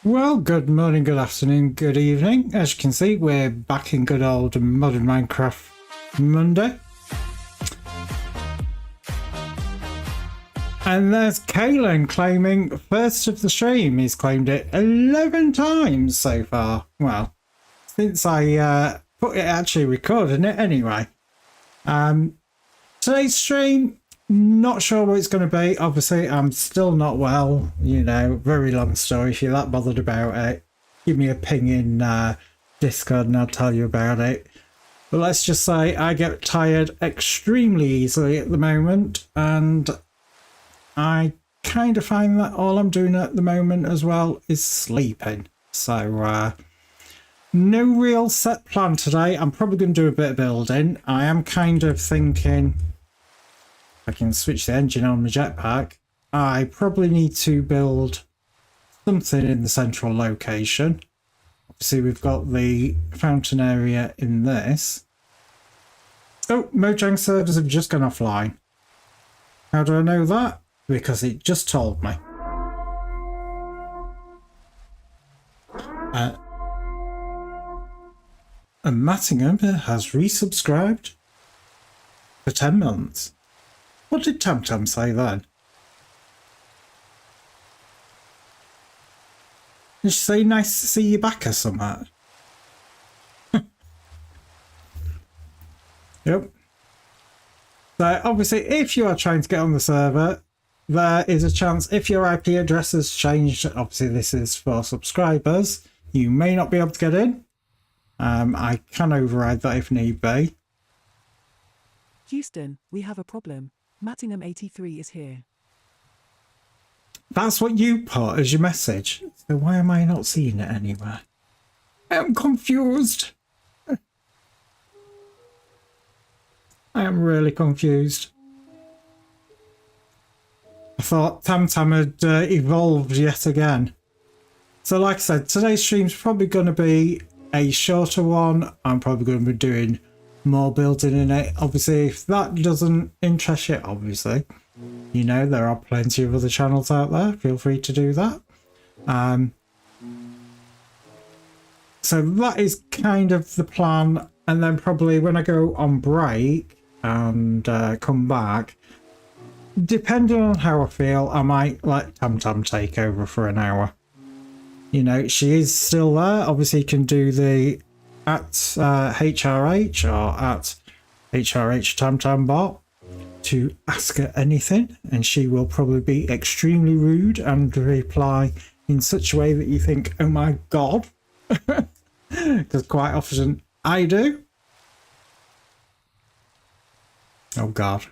Well, good morning, good afternoon, good evening. As you can see, we're back in good old Modern Minecraft Monday. And there's Kalen claiming first of the stream. He's claimed it 11 times so far. Well, since I put it actually recording it anyway. Today's stream, not sure what it's going to be. Obviously, I'm still not well. You know, very long story. If you're that bothered about it, give me a ping in Discord and I'll tell you about it. But let's just say I get tired extremely easily at the moment, and I kind of find that all I'm doing at the moment as well is sleeping. So no real set plan today. I'm probably going to do a bit of building. I am kind of thinking I can switch the engine on my jetpack. I probably need to build something in the central location. Obviously, we've got the fountain area in this. Oh, Mojang servers have just gone offline. How do I know that? Because it just told me. And Mattingham has resubscribed for 10 months. What did Tam say then? Did she say nice to see you back or something? Yep. So obviously, if you are trying to get on the server, there is a chance if your IP address has changed. Obviously, this is for subscribers. You may not be able to get in. I can override that if need be. Houston, we have a problem. Mattingham 83 is here. That's what you put as your message. So why am I not seeing it anywhere? I'm confused. I am really confused. I thought Tam had evolved yet again. So like I said, today's stream's probably going to be a shorter one. I'm probably going to be doing more building in it. Obviously, if that doesn't interest you, obviously, you know, there are plenty of other channels out there. Feel free to do that. So that is kind of the plan. And then probably when I go on break and come back, depending on how I feel, I might let Tam take over for an hour. You know, she is still there. Obviously, you can do the at HRH or at HRH TamTamBot to ask her anything, and she will probably be extremely rude and reply in such a way that you think, oh my god, because quite often I do. Oh god.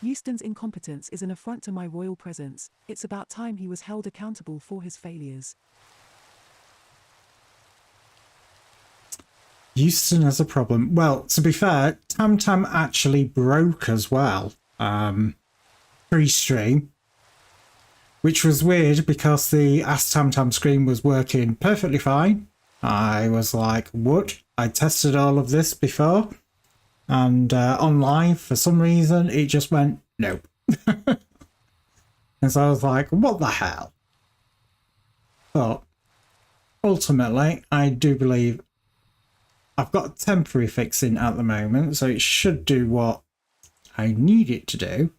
Houston's incompetence is an affront to my royal presence. It's about time he was held accountable for his failures. Houston has a problem. Well, to be fair, Tam actually broke as well pre-stream, which was weird because the Ask Tam screen was working perfectly fine. I was like, what? I tested all of this before, and on live, for some reason, it just went, nope. And so I was like, what the hell? But ultimately, I do believe I've got a temporary fixing at the moment, so it should do what I need it to do.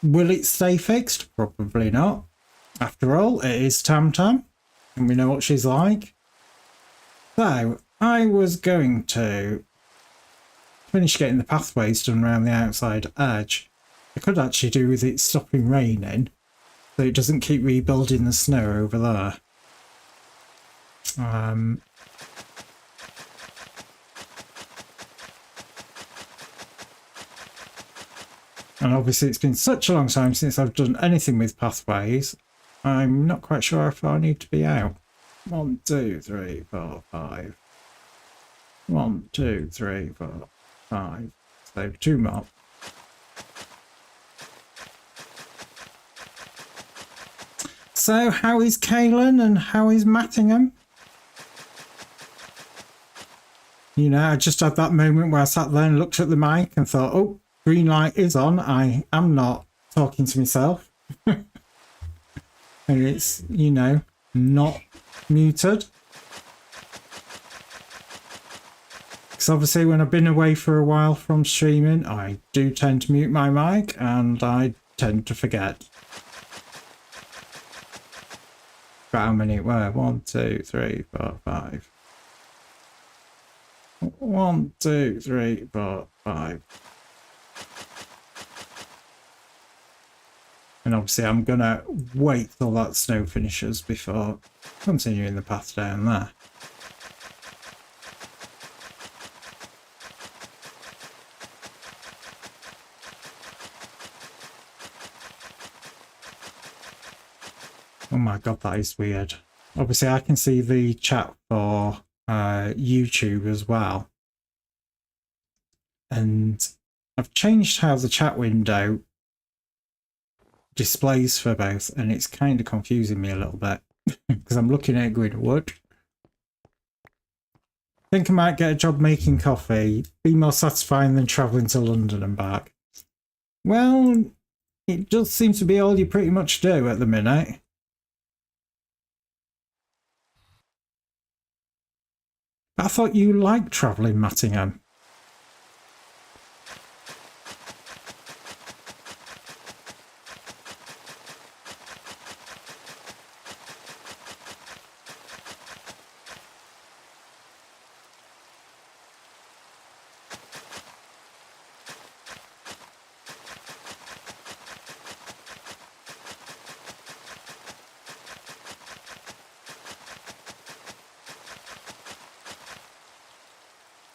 Will it stay fixed? Probably not. After all, it is Tam, and we know what she's like. So, I was going to finish getting the pathways done around the outside edge. I could actually do with it stopping raining, so it doesn't keep rebuilding the snow over there. And obviously it's been such a long time since I've done anything with pathways, I'm not quite sure if I need to be out. 1, 2, 3, 4, 5. 1, 2, 3, 4, 5. So 2 more. So how is Kalen and how is Mattingham? You know, I just had that moment where I sat there and looked at the mic and thought, oh, green light is on. I am not talking to myself. and it's, you know, not muted. Because obviously when I've been away for a while from streaming, I do tend to mute my mic and I tend to forget. But how many were? 1, 2, 3, 4, 5. 1, 2, 3, 4, 5. And obviously I'm gonna wait till that snow finishes before continuing the path down there. Oh my god, that is weird. Obviously I can see the chat for YouTube as well. And I've changed how the chat window displays for both, and it's kind of confusing me a little bit because I'm looking at it going, what? Think I might get a job making coffee, be more satisfying than travelling to London and back. Well, it does seem to be all you pretty much do at the minute. I thought you liked travelling, Mattingham.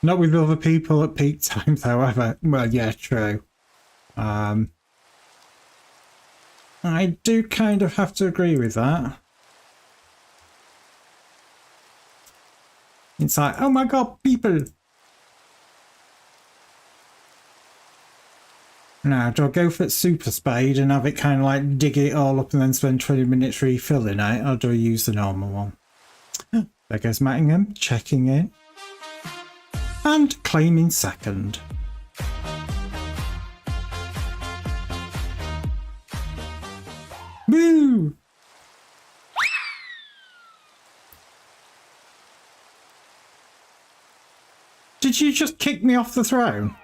Not with other people at peak times, however. Well, yeah, true. I do kind of have to agree with that. It's like, oh my god, people! Now, do I go for super spade and have it kind of like dig it all up and then spend 20 minutes refilling it, or do I use the normal one? There goes Mattingham, checking in. And claiming second. Woo! Did you just kick me off the throne?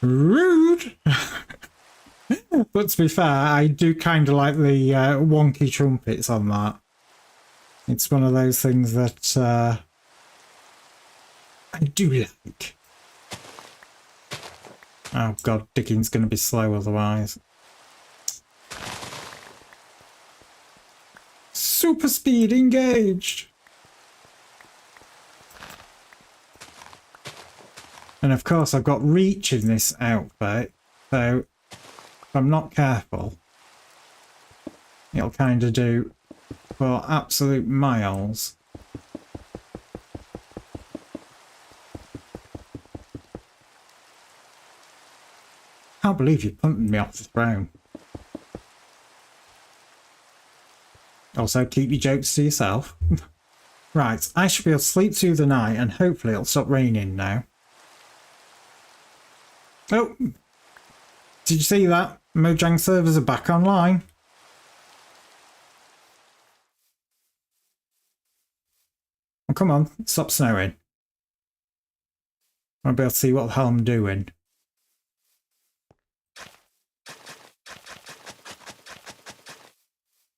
Rude! But to be fair, I do kind of like the wonky trumpets on that. It's one of those things that I do like. Oh god, digging's going to be slow otherwise. Super speed engaged! And of course I've got reach in this outfit, so if I'm not careful, it'll kind of do for absolute miles. Can't believe you punted me off the throne. Also, keep your jokes to yourself. Right, I should be able to sleep through the night and hopefully it'll stop raining now. Oh! Did you see that? Mojang servers are back online. Oh, come on, stop snowing. I'll be able to see what the hell I'm doing.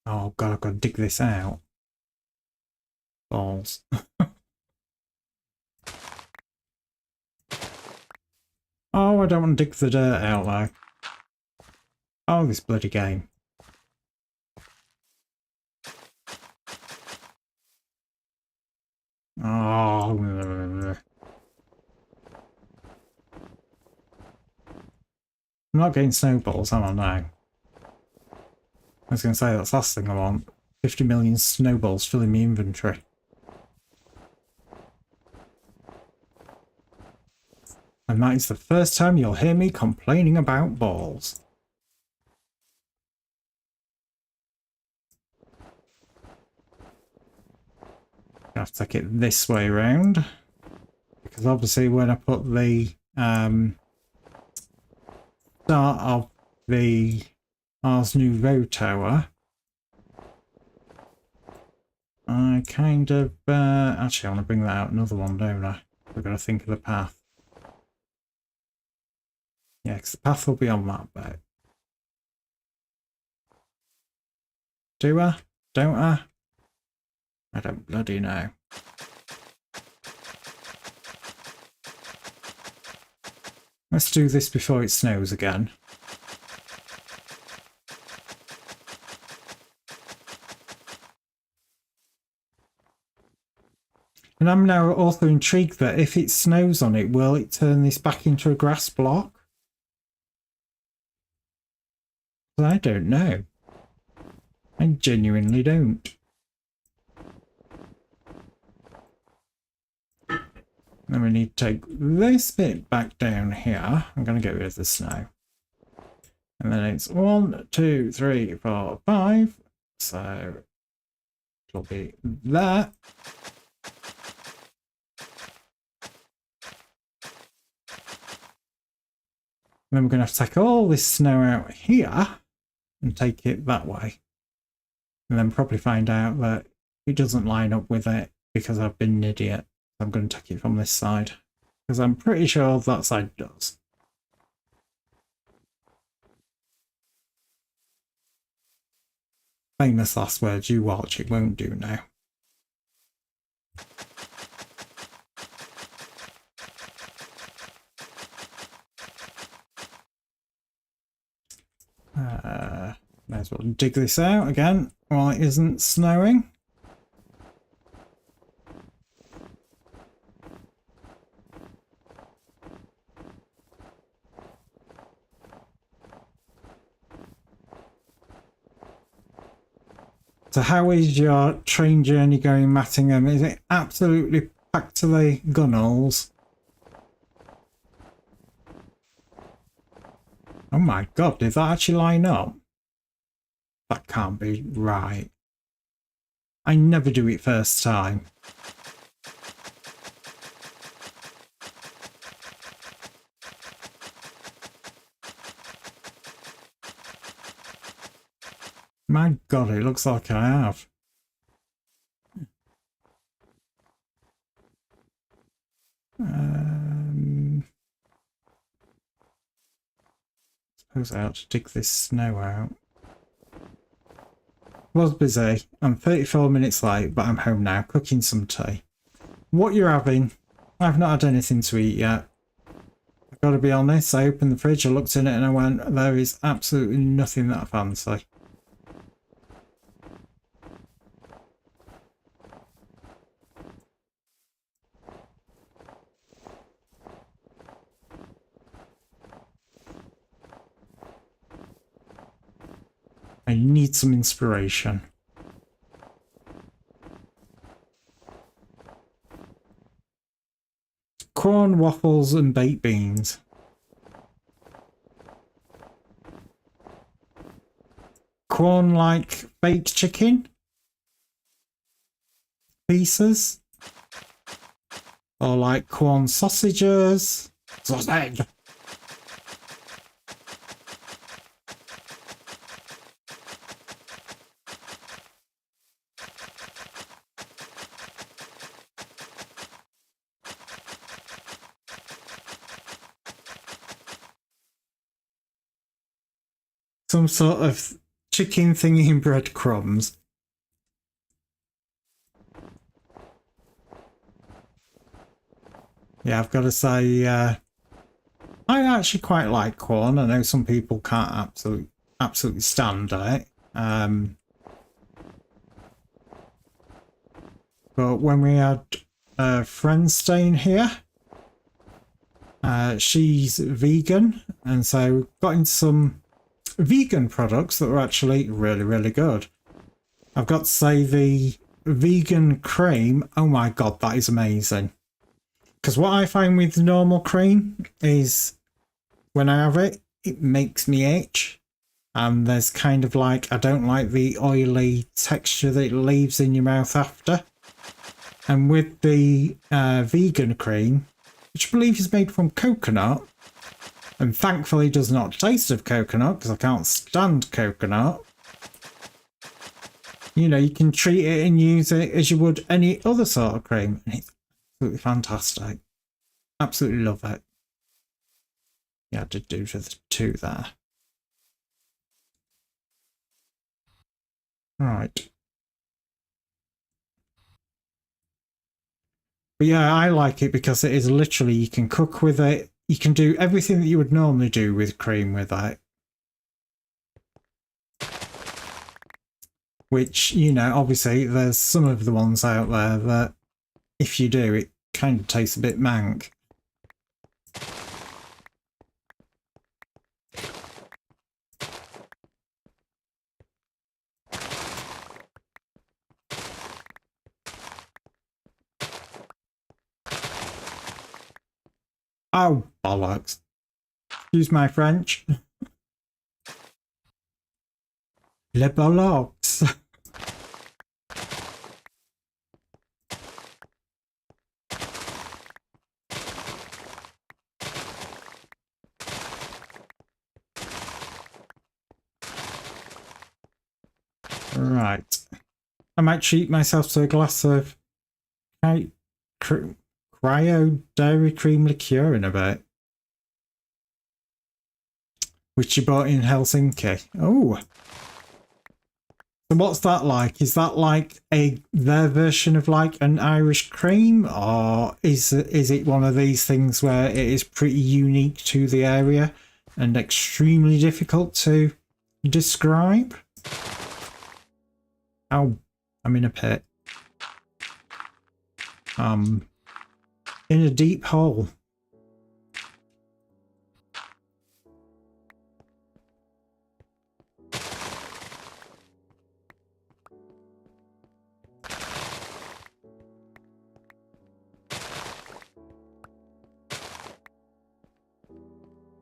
Oh god, I've got to dig this out. Balls. Oh, I don't want to dig the dirt out though. Oh, this bloody game. Oh. I'm not getting snowballs, am I now? I was going to say, that's the last thing I want. 50 million snowballs filling my inventory. And that is the first time you'll hear me complaining about balls. I have to take it this way round. Because obviously when I put the start of the Ars Nouveau Tower, I kind of... actually, I want to bring that out another one, don't I? We've got to think of the path. Yeah, because the path will be on that bit. Do I? Don't I? I don't bloody know. Let's do this before it snows again. And I'm now also intrigued that if it snows on it, will it turn this back into a grass block? I don't know. I genuinely don't. Then we need to take this bit back down here. I'm going to get rid of the snow. And then it's 1, 2, 3, 4, 5. So it'll be that. Then we're going to have to take all this snow out here and take it that way. And then probably find out that it doesn't line up with it because I've been an idiot. I'm going to take it from this side because I'm pretty sure that side does. Famous last words, you watch, it won't do now. May as well dig this out again while it isn't snowing. So how is your train journey going, Mattingham? Is it absolutely packed to the gunwales? Oh my god, did that actually line up? That can't be right. I never do it first time. My god, it looks like I have. Suppose I ought to dig this snow out. Was busy. I'm 34 minutes late, but I'm home now, cooking some tea. What you're having? I've not had anything to eat yet. I've got to be honest, I opened the fridge, I looked in it and I went, there is absolutely nothing that I fancy. I need some inspiration. Corn, waffles and baked beans. Corn like baked chicken? Pieces? Or like corn sausages? Sausage! Some sort of chicken thingy in breadcrumbs. Yeah, I've got to say, I actually quite like corn. I know some people can't absolutely stand it. But when we had a friend staying here, she's vegan, and so got into some vegan products that were actually really, really good. I've got to say the vegan cream, oh my god, that is amazing. Because what I find with normal cream is when I have it, it makes me itch. And there's kind of like, I don't like the oily texture that it leaves in your mouth after. And with the vegan cream, which I believe is made from coconut, And thankfully does not taste of coconut, because I can't stand coconut. You know, you can treat it and use it as you would any other sort of cream. And it's absolutely fantastic. Absolutely love it. Yeah, I did do the 2 there. Right. But yeah, I like it because it is literally, you can cook with it. You can do everything that you would normally do with cream with it. Which, you know, obviously there's some of the ones out there that if you do, it kind of tastes a bit mank. Oh, bollocks. Excuse my French. Le bollocks. Right. I might treat myself to a glass of cryo dairy cream liqueur in a bit. Which you bought in Helsinki. Oh. So what's that like? Is that like their version of like an Irish cream, or is it one of these things where it is pretty unique to the area and extremely difficult to describe? Oh, I'm in a pit. In a deep hole.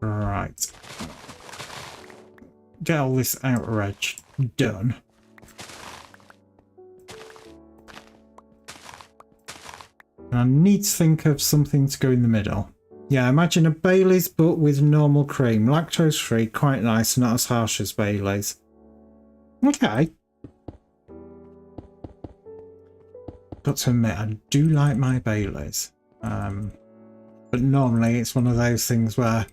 Right. Get all this outer edge done. And I need to think of something to go in the middle. Yeah, imagine a Bailey's but with normal cream. Lactose free, quite nice, not as harsh as Bailey's. Okay. Got to admit, I do like my Bailey's. But normally it's one of those things where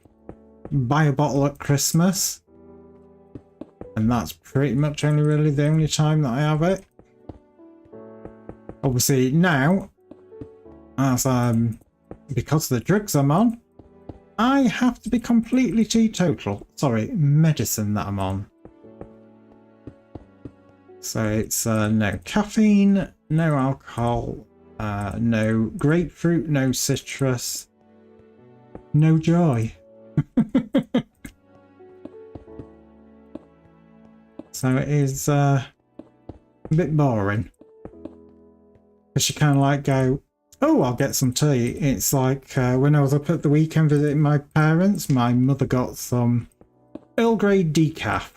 buy a bottle at Christmas, and that's pretty much really the only time that I have it. Obviously now, as because of the drugs I'm on, I have to be completely teetotal. Sorry, medicine that I'm on. So it's no caffeine, no alcohol, no grapefruit, no citrus, no joy. So it is a bit boring. Because you kind of like go, oh, I'll get some tea. It's like when I was up at the weekend visiting my parents, my mother got some Earl Grey decaf.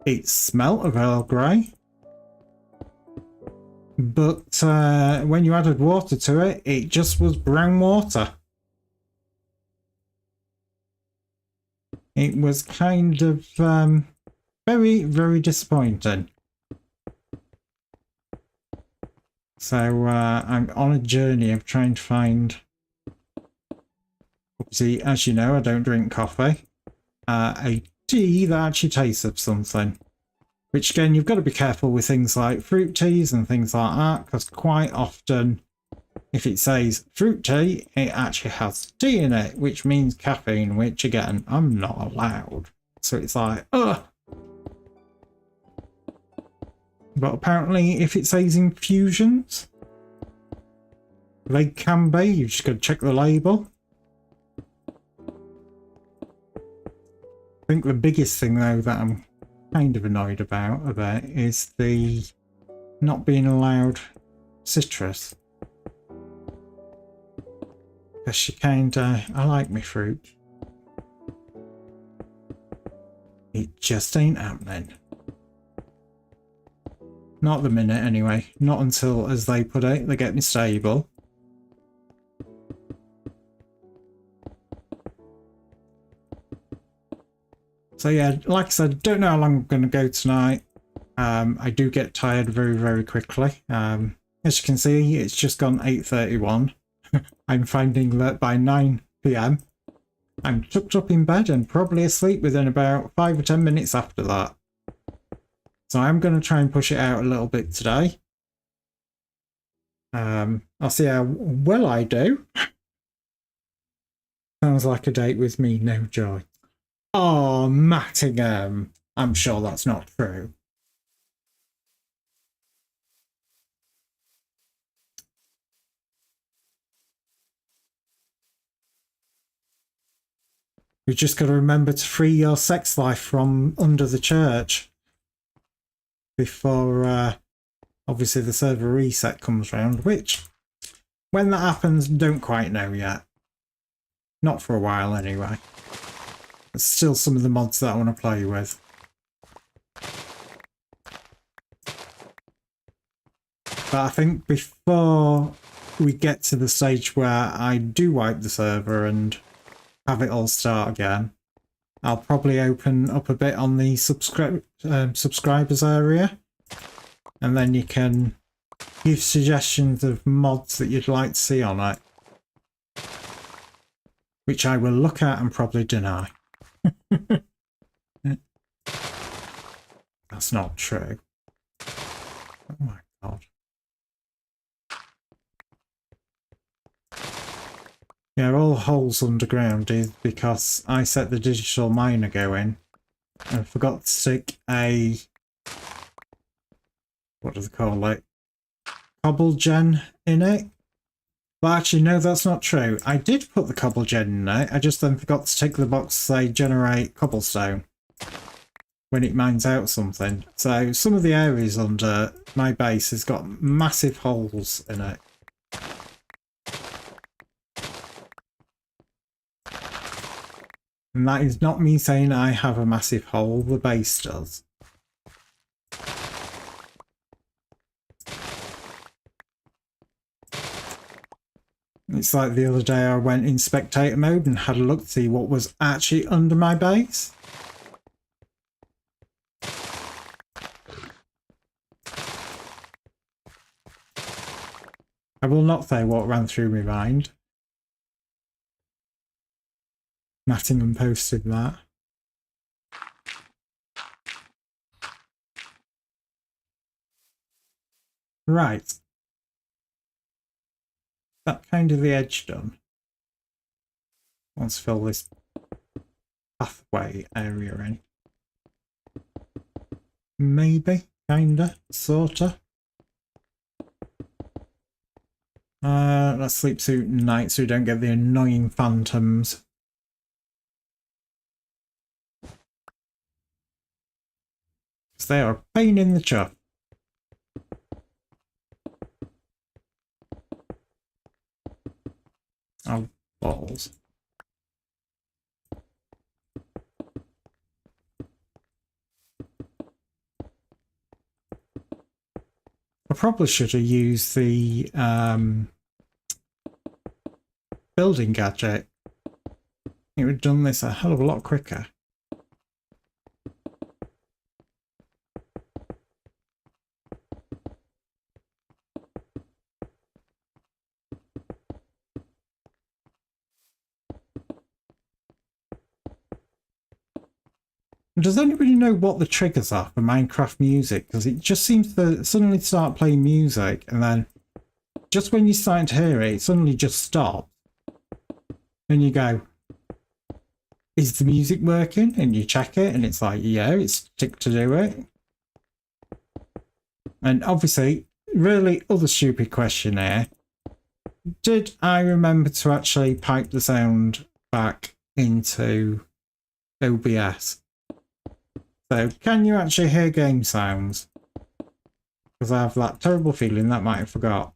It smelt of Earl Grey. But when you added water to it, it just was brown water. It was kind of very, very disappointing. So I'm on a journey of trying to find... See, as you know, I don't drink coffee. A tea that actually tastes of something. Which again, you've got to be careful with things like fruit teas and things like that, because quite often, if it says fruit tea, it actually has tea in it, which means caffeine, which again, I'm not allowed. So it's like, ugh. But apparently, if it says infusions, they can be. You've just got to check the label. I think the biggest thing, though, that I'm kind of annoyed about is the not being allowed citrus. Because you I like my fruit. It just ain't happening. Not at the minute, anyway. Not until, as they put it, they get me stable. So yeah, like I said, don't know how long I'm going to go tonight. I do get tired very, very quickly. As you can see, it's just gone 8:31. I'm finding that by 9 PM, I'm tucked up in bed and probably asleep within about 5 or 10 minutes after that. So I'm going to try and push it out a little bit today. I'll see how well I do. Sounds like a date with me, no joy. Oh, Mattingham. I'm sure that's not true. You've just got to remember to free your sex life from under the church before obviously the server reset comes round, which when that happens, don't quite know yet. Not for a while anyway. There's still some of the mods that I want to play with. But I think before we get to the stage where I do wipe the server and have it all start again, I'll probably open up a bit on the subscribers area, and then you can give suggestions of mods that you'd like to see on it, which I will look at and probably deny. That's not true. Oh my god. Yeah, all holes underground is because I set the digital miner going and forgot to stick a, what do they call it, cobble gen in it. Well, actually, no, that's not true. I did put the cobble gen in it, I just then forgot to tick the box to say generate cobblestone when it mines out something. So some of the areas under my base has got massive holes in it. And that is not me saying I have a massive hole, the base does. It's like the other day I went in spectator mode and had a look to see what was actually under my base. I will not say what ran through my mind. Mattingham posted that. Right. That kind of the edge done. Let's fill this pathway area in. Maybe, kinda, sorta. Let's sleep suit at night so we don't get the annoying phantoms. Because they are a pain in the chuff. Oh, balls. I probably should have used the building gadget. It would have done this a hell of a lot quicker. Does anybody know what the triggers are for Minecraft music? Because it just seems to suddenly start playing music and then just when you're starting to hear it, it suddenly just stops. And you go, is the music working? And you check it and it's like, yeah, it's ticked to do it. And obviously, really other stupid question here. Did I remember to actually pipe the sound back into OBS? So, can you actually hear game sounds? Because I have that terrible feeling that might have forgot.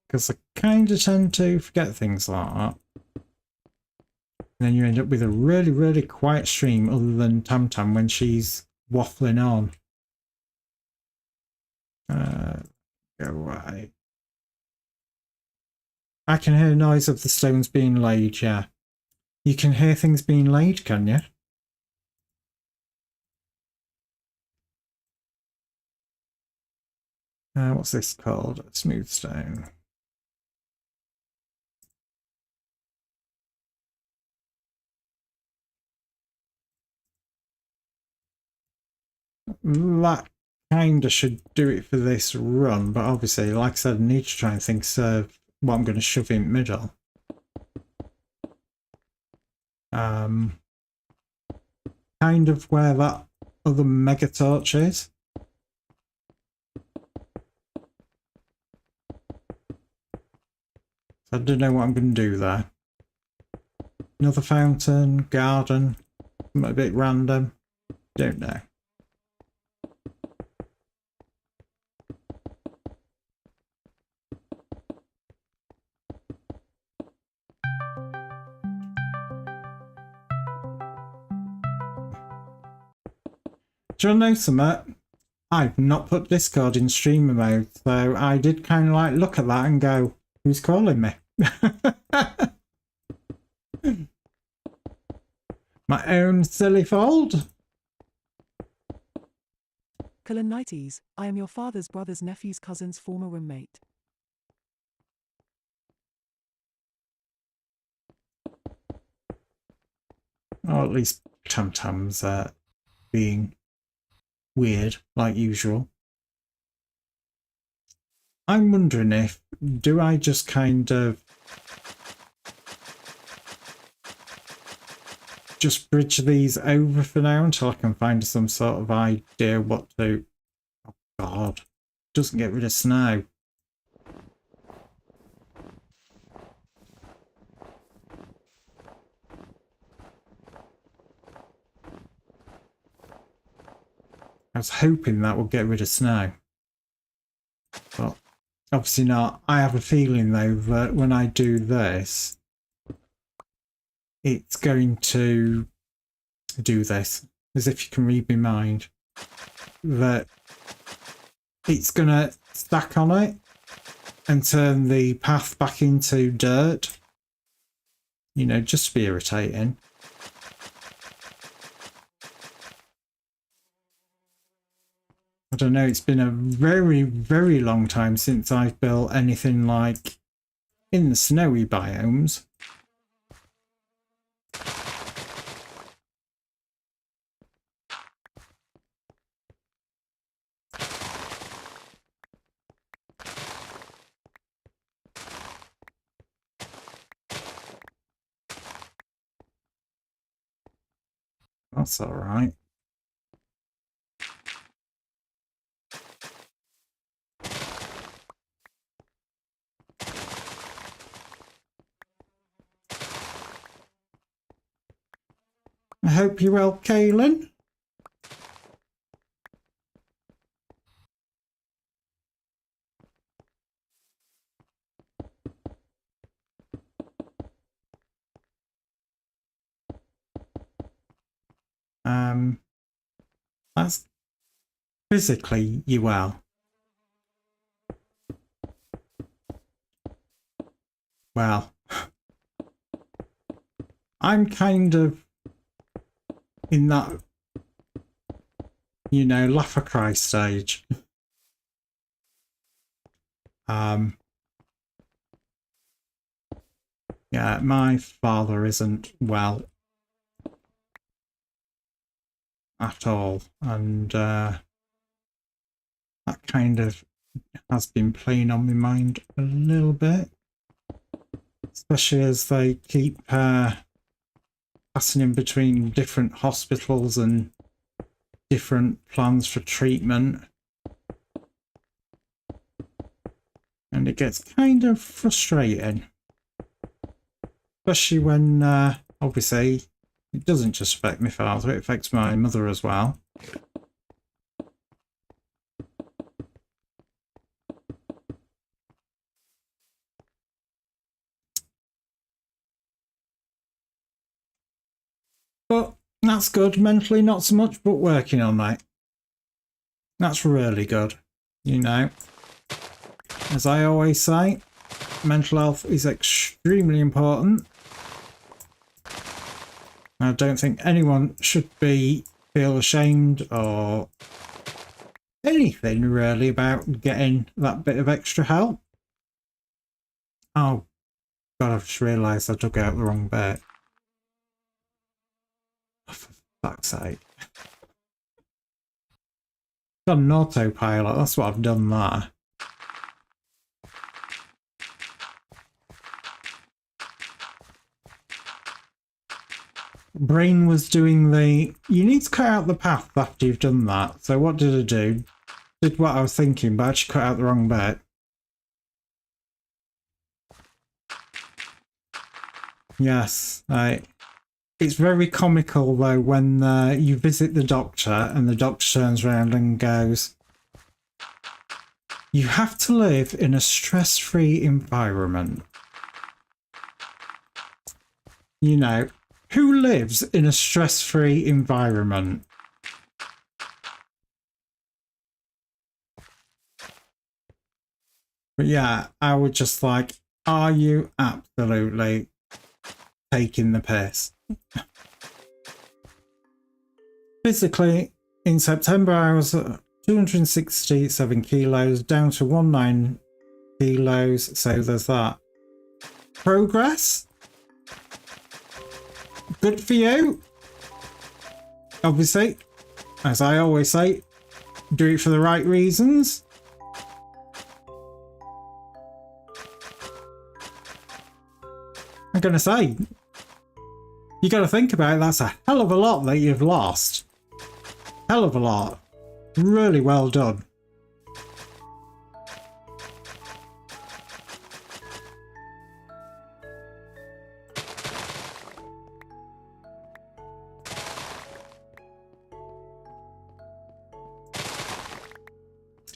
Because I kind of tend to forget things like that. And then you end up with a really, really quiet stream other than Tam Tam when she's waffling on. Go away. I can hear noise of the stones being laid, yeah. You can hear things being laid, can you? What's this called? Smooth stone. That kind of should do it for this run, but obviously, like I said, I need to try and think of what I'm going to shove in middle. Kind of where that other mega torch is. I don't know what I'm going to do there. Another fountain, garden, a bit random. Don't know. Do you know something? I've not put Discord in streamer mode, so I did kind of like look at that and go, who's calling me? My own silly fault. Kalanites, I am your father's brother's nephew's cousin's former roommate. Or at least Tamtam's being weird, like usual. I'm wondering if, do I just kind of just bridge these over for now until I can find some sort of idea what to... Oh God, doesn't get rid of snow. I was hoping that would get rid of snow, but obviously not. I have a feeling though that when I do this, it's going to do this, as if you can read my mind, that it's going to stack on it and turn the path back into dirt, you know, just to be irritating. I don't know, it's been a very, very long time since I've built anything like in the snowy biomes. That's all right. I hope you're well, Kaylin. That's physically you well. Well, I'm kind of in that, you know, laugh or cry stage. Yeah, my father isn't well at all, and that kind of has been playing on my mind a little bit, especially as they keep passing in between different hospitals and different plans for treatment, and it gets kind of frustrating, especially when obviously it doesn't just affect my father, it affects my mother as well. But that's good. Mentally, not so much, but working on that. That's really good. You know, as I always say, mental health is extremely important. I don't think anyone should feel ashamed or anything really about getting that bit of extra help. Oh God, I've just realised I dug out the wrong bit. Oh, for fuck's sake. Got an autopilot, that's what I've done there. Brain was doing the, you need to cut out the path after you've done that. So what did I do? Did what I was thinking, but I actually cut out the wrong bit. Yes, it's very comical though when you visit the doctor and the doctor turns around and goes, "You have to live in a stress-free environment." You know, who lives in a stress-free environment? But yeah, I would just like, are you absolutely taking the piss? Physically, in September, I was 267 kilos, down to 19 kilos, so there's that. Progress? Good for you. Obviously, as I always say, do it for the right reasons. I'm gonna say, you gotta think about it, that's a hell of a lot that you've lost. Hell of a lot. Really well done.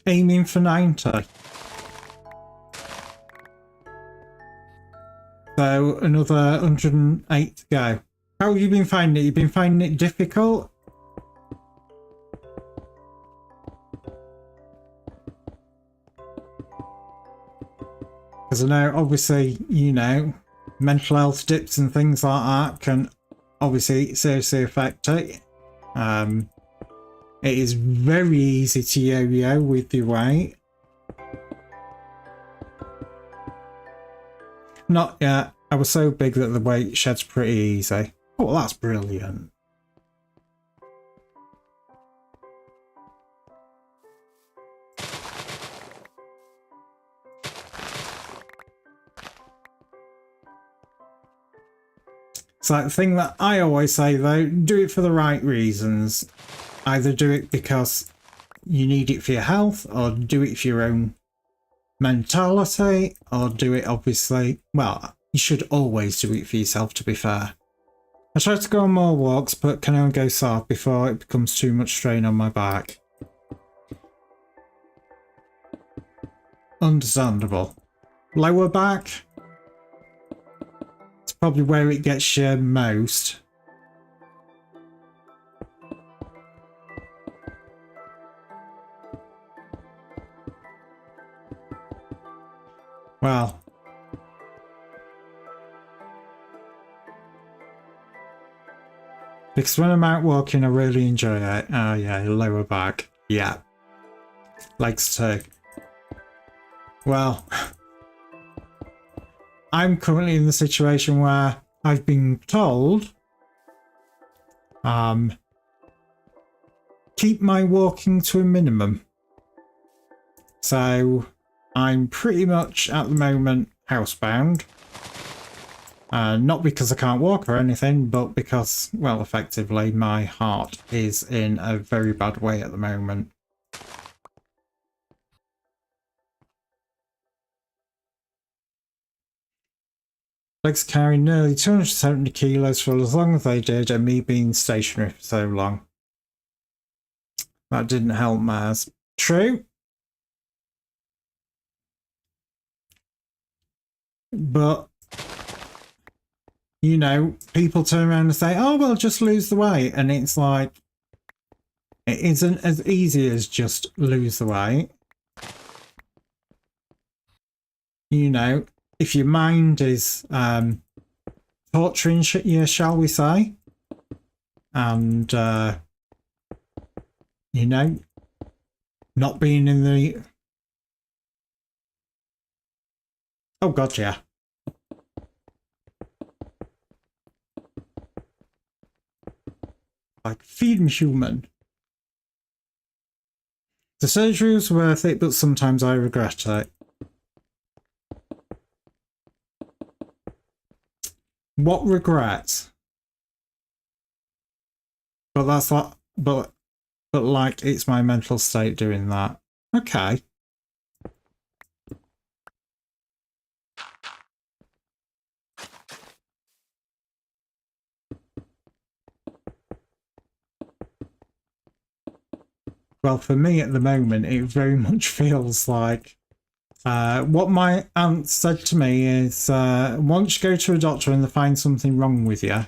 Aiming for 90. So another 108 to go. How have you been finding it? You've been finding it difficult? Because I know, obviously, you know, mental health dips and things like that can obviously seriously affect it. It is very easy to yo-yo with your weight. Not yet. I was so big that the weight sheds pretty easy. Oh, that's brilliant. It's like the thing that I always say though, do it for the right reasons. Either do it because you need it for your health, or do it for your own mentality, or do it obviously, well, you should always do it for yourself, to be fair. I try to go on more walks, but can only go south before it becomes too much strain on my back. Understandable. Lower back, it's probably where it gets you most. Well, because when I'm out walking, I really enjoy it. Oh yeah, lower back. Yeah. Legs too. Well, I'm currently in the situation where I've been told, keep my walking to a minimum. So I'm pretty much at the moment housebound. Not because I can't walk or anything, but because, well, effectively my heart is in a very bad way at the moment. Legs carrying nearly 270 kilos for as long as they did, and me being stationary for so long. That didn't help Maz. True. But, you know, people turn around and say, oh, well, just lose the weight. And it's like, it isn't as easy as just lose the weight. You know, if your mind is torturing you, shall we say, and you know, not being in the... Oh god, yeah. Like, feed me human. The surgery was worth it, but sometimes I regret it. What regret? But that's like, but like, it's my mental state doing that. Okay. Well, for me at the moment, it very much feels like what my aunt said to me is once you go to a doctor and they find something wrong with you,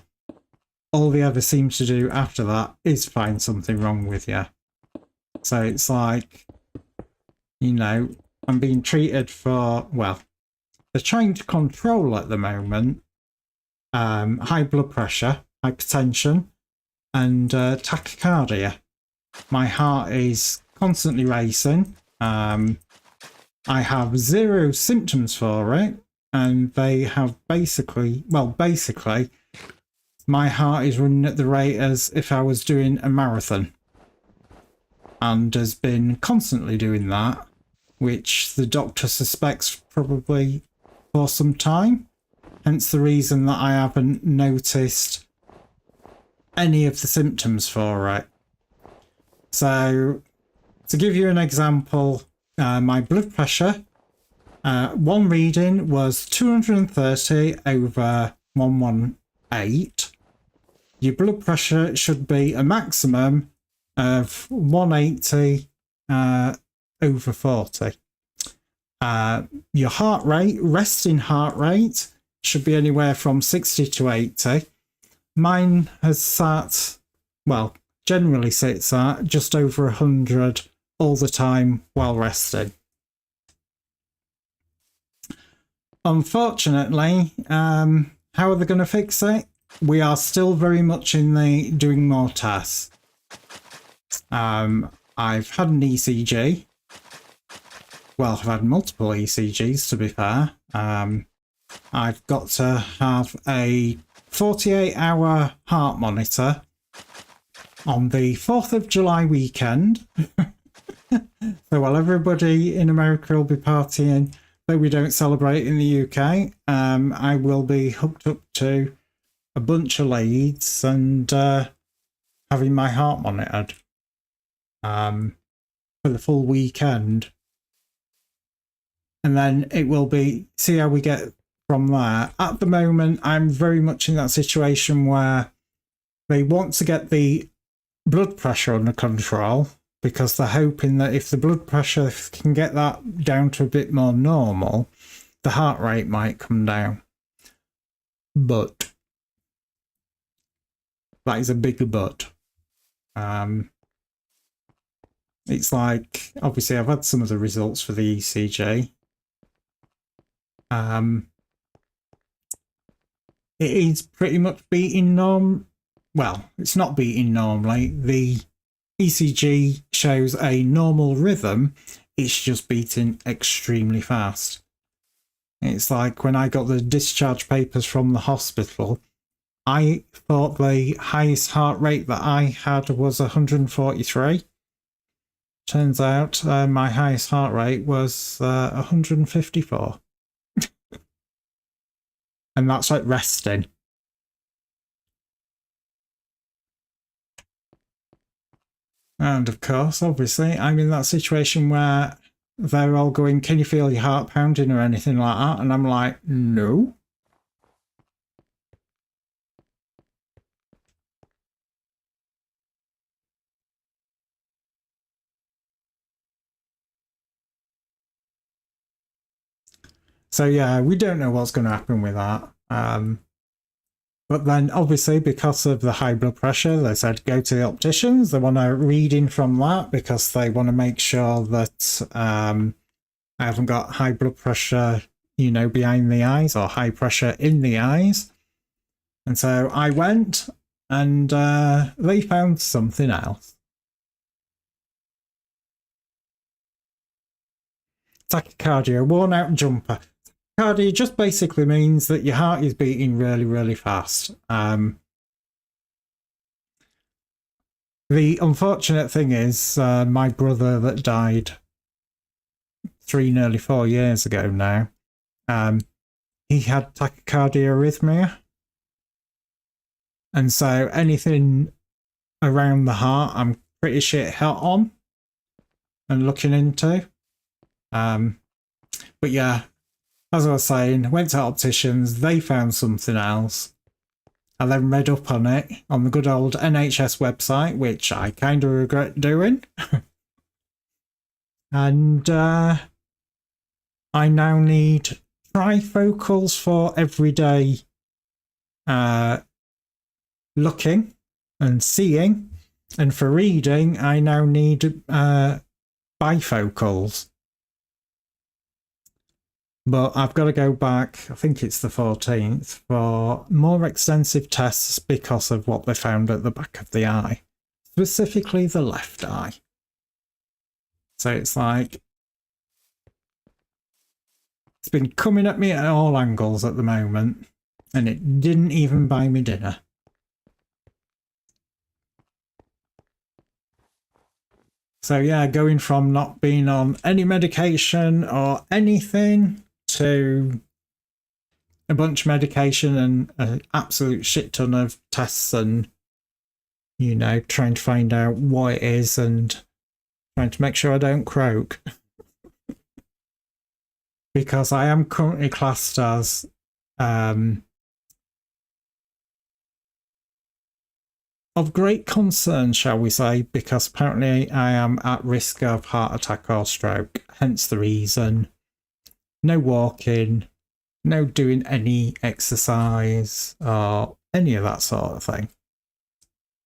all they ever seem to do after that is find something wrong with you. So it's like, you know, I'm being treated for, well, they're trying to control at the moment high blood pressure, hypertension, and tachycardia. My heart is constantly racing. I have zero symptoms for it, and they have basically, my heart is running at the rate as if I was doing a marathon, and has been constantly doing that, which the doctor suspects probably for some time. Hence the reason that I haven't noticed any of the symptoms for it. So, to give you an example, my blood pressure, one reading was 230 over 118. Your blood pressure should be a maximum of 180 over 40. Your heart rate, resting heart rate, should be anywhere from 60 to 80. Mine has sat, well, generally sits at just over 100 all the time while resting. Unfortunately, how are they going to fix it? We are still very much in the doing more tests. I've had an ECG. Well, I've had multiple ECGs, to be fair. I've got to have a 48-hour heart monitor on the 4th of July weekend. So while everybody in America will be partying, though we don't celebrate in the UK, I will be hooked up to a bunch of leads and having my heart monitored for the full weekend. And then it will be, see how we get from there. At the moment, I'm very much in that situation where they want to get the blood pressure under control, because they're hoping that if the blood pressure can get that down to a bit more normal, the heart rate might come down. But that is a bigger but. It's like, obviously I've had some of the results for the ECG. It is pretty much beating norm. Well, it's not beating normally. The ECG shows a normal rhythm. It's just beating extremely fast. It's like when I got the discharge papers from the hospital, I thought the highest heart rate that I had was 143. Turns out my highest heart rate was 154. And that's like resting. And of course, obviously, I'm in that situation where they're all going, can you feel your heart pounding or anything like that? And I'm like, no. So yeah, we don't know what's going to happen with that. But then obviously because of the high blood pressure, they said go to the opticians. They want a reading from that because they want to make sure that I haven't got high blood pressure you know, behind the eyes or high pressure in the eyes. And so I went and they found something else. Tachycardia, worn out jumper. Tachycardia just basically means that your heart is beating really, really fast. The unfortunate thing is my brother that died 3, nearly 4 years ago now, he had tachycardia arrhythmia. And so anything around the heart, I'm pretty shit hot on and looking into. But yeah, as I was saying, went to opticians, they found something else. I then read up on it on the good old NHS website, which I kind of regret doing. And I now need trifocals for everyday looking and seeing. And for reading, I now need bifocals. But I've got to go back, I think it's the 14th, for more extensive tests because of what they found at the back of the eye. Specifically the left eye. So it's like, it's been coming at me at all angles at the moment, and it didn't even buy me dinner. So yeah, going from not being on any medication or anything to a bunch of medication and an absolute shit ton of tests and, you know, trying to find out what it is and trying to make sure I don't croak. Because I am currently classed as of great concern, shall we say, because apparently I am at risk of heart attack or stroke, hence the reason. No walking, no doing any exercise or any of that sort of thing.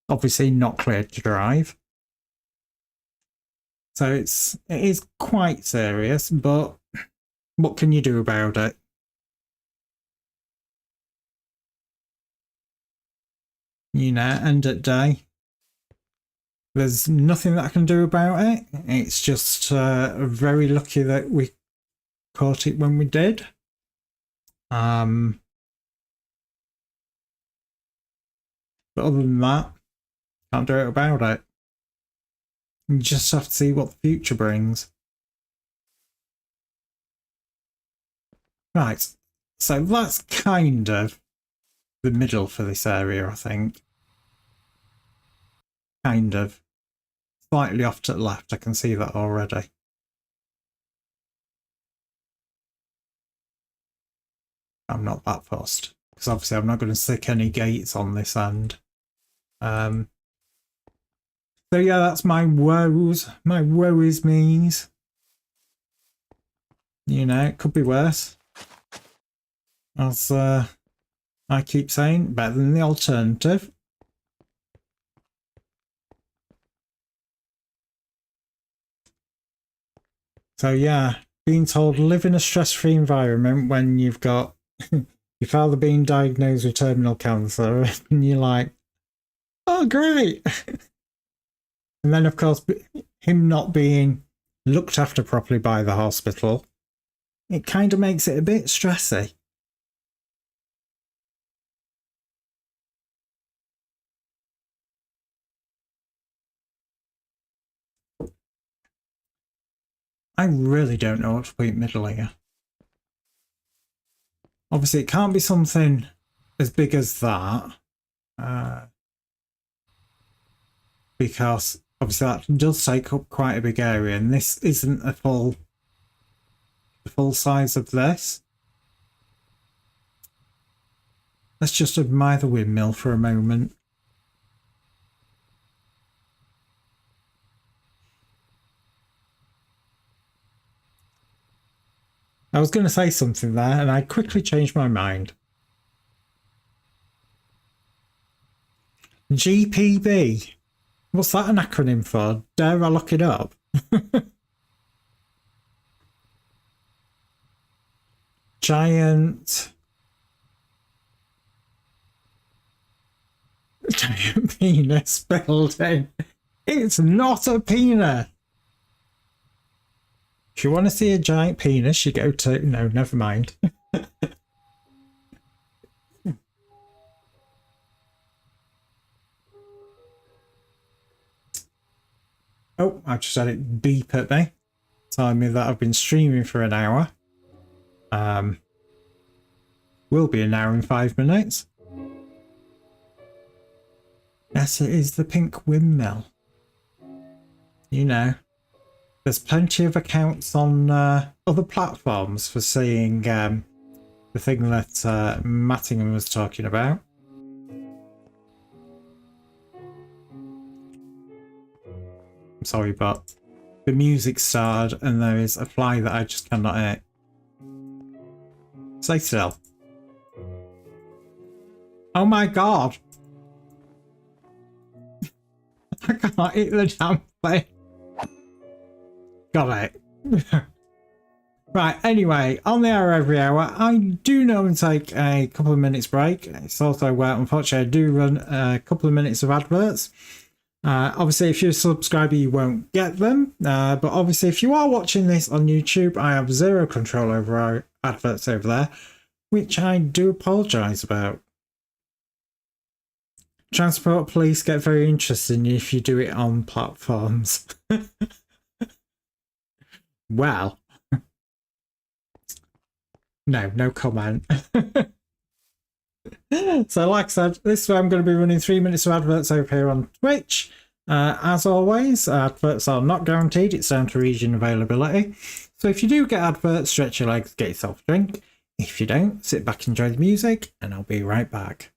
Obviously not cleared to drive. So it is quite serious, but what can you do about it? You know, end of day, there's nothing that I can do about it. It's just very lucky that we caught it when we did. But other than that, can't do it about it. You just have to see what the future brings. Right, so that's kind of the middle for this area, I think. Kind of. Slightly off to the left, I can see that already. I'm not that fussed, because obviously I'm not going to stick any gates on this end. So yeah, that's my woes, my woe is me's. You know, it could be worse. As I keep saying, better than the alternative. So yeah, being told live in a stress-free environment when you've got your father being diagnosed with terminal cancer, and you're like, oh great. And then of course him not being looked after properly by the hospital, it kind of makes it a bit stressy. I really don't know what to put in middle here. Obviously, it can't be something as big as that. Because obviously that does take up quite a big area, and this isn't the full size of this. Let's just admire the windmill for a moment. I was going to say something there, and I quickly changed my mind. GPB. What's that an acronym for? Dare I look it up? giant penis building. It's not a penis. If you want to see a giant penis, you go to... No, never mind. Oh, I just had it beep at me, telling me that I've been streaming for an hour. Will be an hour and 5 minutes. Yes, it is the pink windmill. You know, there's plenty of accounts on other platforms for seeing the thing that Mattingham was talking about. I'm sorry, but the music started and there is a fly that I just cannot hit. Stay still. Oh my god! I can't hit the damn thing. Got it. Right, anyway, on the hour every hour, I do normally take a couple of minutes break. It's also where, unfortunately, I do run a couple of minutes of adverts. Obviously, if you're a subscriber, you won't get them. But obviously, if you are watching this on YouTube, I have zero control over our adverts over there, which I do apologise about. Transport police get very interested if you do it on platforms. Well, no comment. So like I said, this is where I'm going to be running 3 minutes of adverts over here on Twitch. As always, adverts are not guaranteed. It's down to region availability. So if you do get adverts, stretch your legs, get yourself a drink. If you don't, sit back, enjoy the music, and I'll be right back.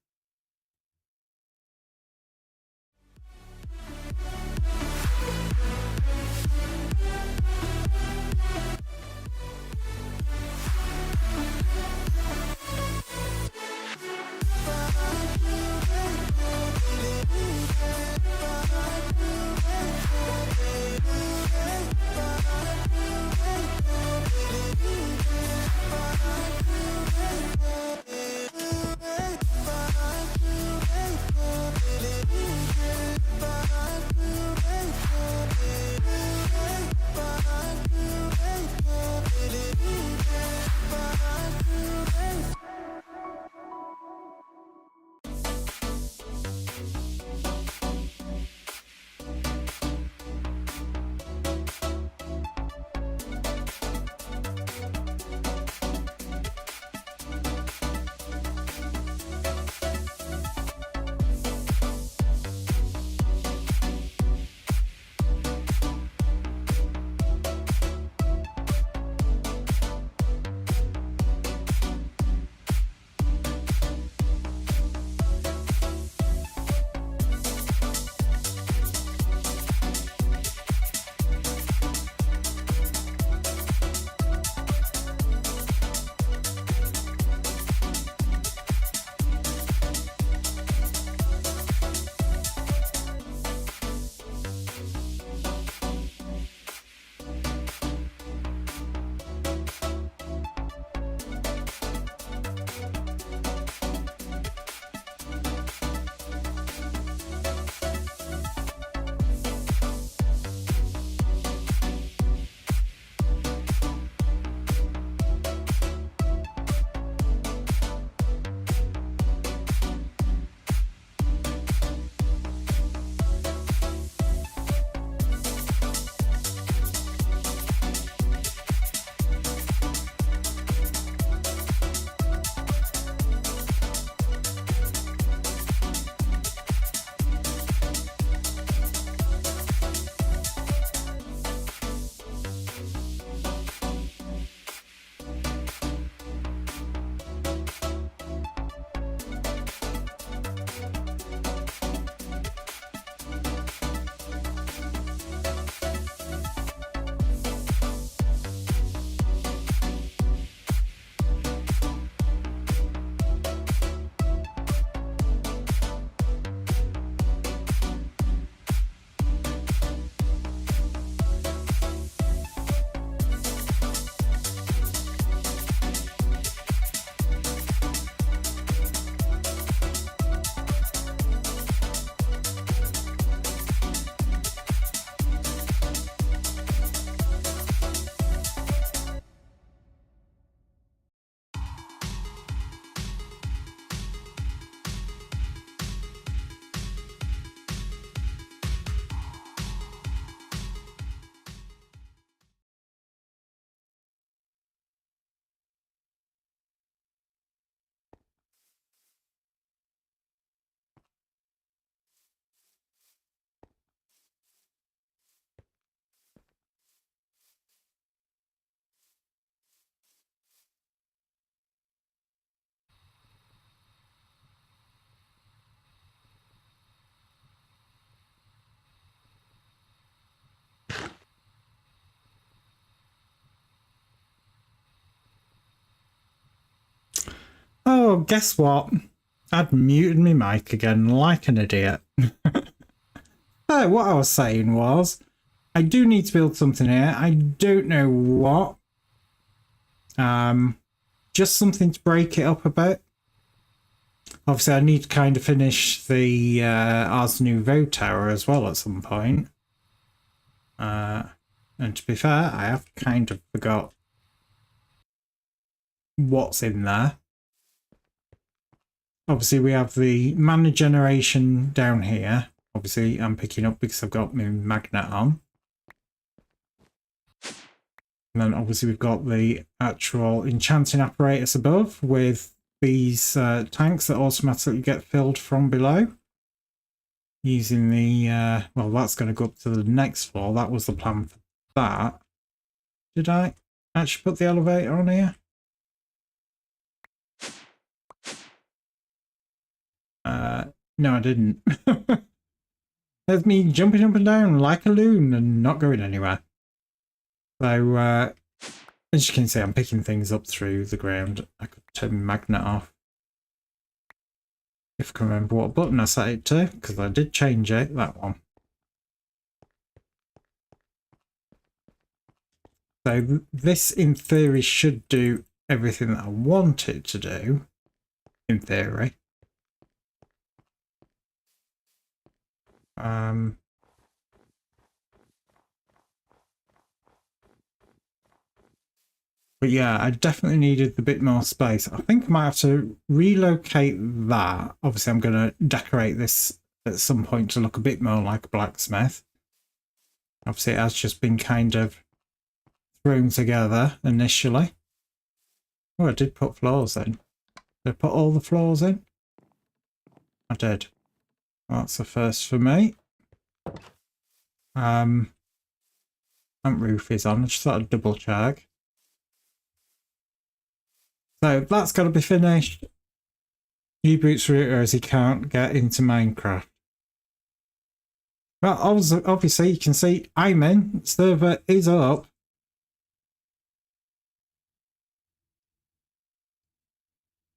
Oh, guess what? I'd muted my mic again like an idiot. So what I was saying was, I do need to build something here. I don't know what. Just something to break it up a bit. Obviously, I need to kind of finish the Ars Nouveau Tower as well at some point. And to be fair, I have kind of forgot what's in there. Obviously, we have the mana generation down here. Obviously, I'm picking up because I've got my magnet on. And then obviously we've got the actual enchanting apparatus above with these tanks that automatically get filled from below. Using the, well, that's going to go up to the next floor. That was the plan for that. Did I actually put the elevator on here? No, I didn't. There's me jumping up and down like a loon and not going anywhere. So, as you can see, I'm picking things up through the ground. I could turn my magnet off. If I can remember what button I set it to, because I did change it, that one. So this, in theory, should do everything that I want it to do, in theory. But yeah, I definitely needed a bit more space. I think I might have to relocate that. Obviously, I'm going to decorate this at some point to look a bit more like a blacksmith. Obviously, it has just been kind of thrown together initially. Oh, I did put floors in. Did I put all the floors in? I did. That's the first for me. And roof is on. I just thought I'd double check. So that's got to be finished. Reboots router as he can't get into Minecraft. Well, obviously you can see I'm in. Server is up.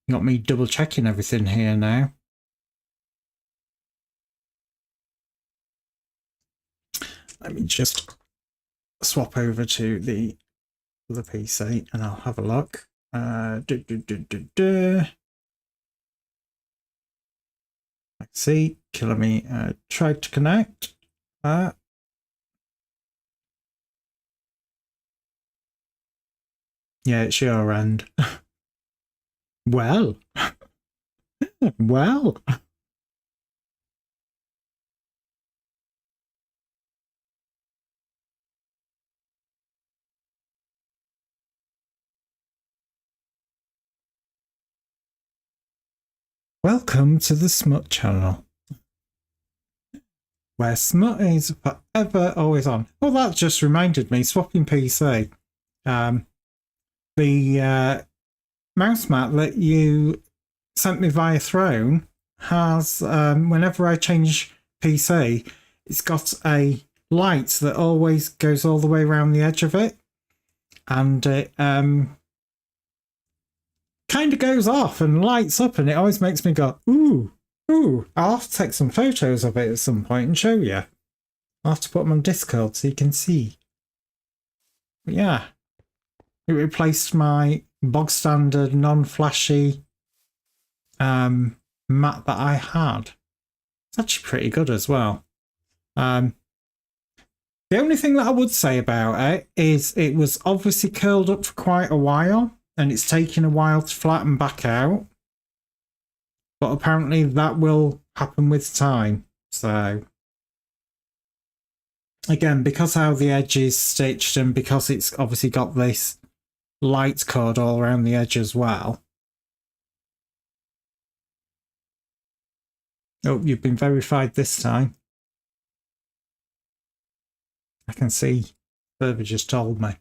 Got me double checking everything here now. Let me just swap over to the other PC and I'll have a look. Let's see, Killer Me tried to connect. Yeah, it's your end. Well, well. Welcome to the Smut channel, where smut is forever always on. Well, that just reminded me, swapping PC. The mouse mat that you sent me via Throne has, whenever I change PC, it's got a light that always goes all the way around the edge of it. And it kind of goes off and lights up, and it always makes me go, ooh. I'll have to take some photos of it at some point and show you. I'll have to put them on Discord so you can see. But yeah, it replaced my bog standard non-flashy mat that I had. It's actually pretty good as well. The only thing that I would say about it is it was obviously curled up for quite a while and it's taken a while to flatten back out. But apparently that will happen with time. So again, because how the edge is stitched and because it's obviously got this light code all around the edge as well. Oh, you've been verified this time. I can see. Server just told me.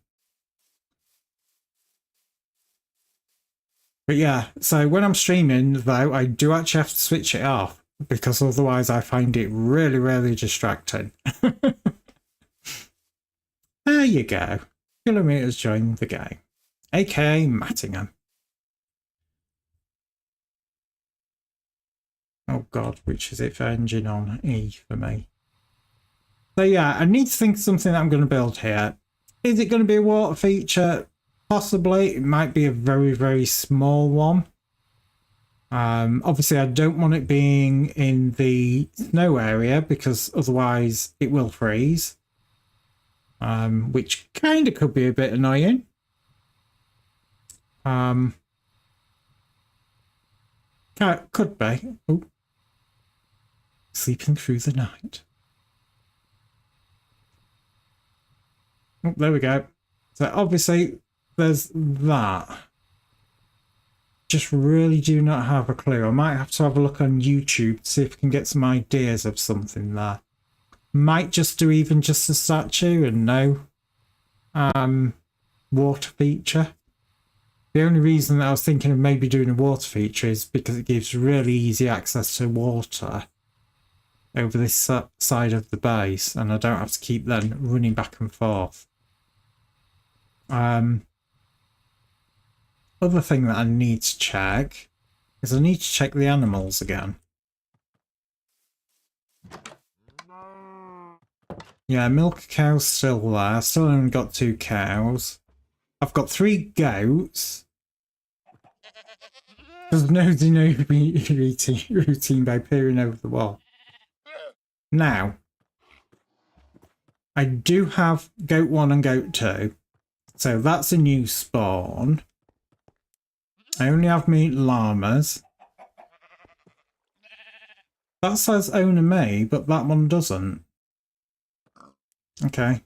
But yeah, so when I'm streaming, though, I do actually have to switch it off because otherwise I find it really, really distracting. There you go. Kilometers joined the game, aka Mattingham. Oh God, which is it for engine on? E for me. So yeah, I need to think of something that I'm going to build here. Is it going to be a water feature? Possibly. It might be a very, very small one. Obviously, I don't want it being in the snow area because otherwise it will freeze. Which kind of could be a bit annoying. Could be. Ooh. Sleeping through the night. Oh, there we go. So obviously there's that. Just really do not have a clue. I might have to have a look on YouTube to see if I can get some ideas of something there. Might just do even just a statue and no water feature. The only reason that I was thinking of maybe doing a water feature is because it gives really easy access to water over this side of the base, and I don't have to keep then running back and forth. Other thing that I need to check is I need to check the animals again. Yeah, milk cow's still there. I've still only got 2 cows. I've got 3 goats. There's no routine by peering over the wall. Now, I do have goat 1 and goat 2. So that's a new spawn. I only have meat llamas. That says owner me, but that one doesn't. Okay.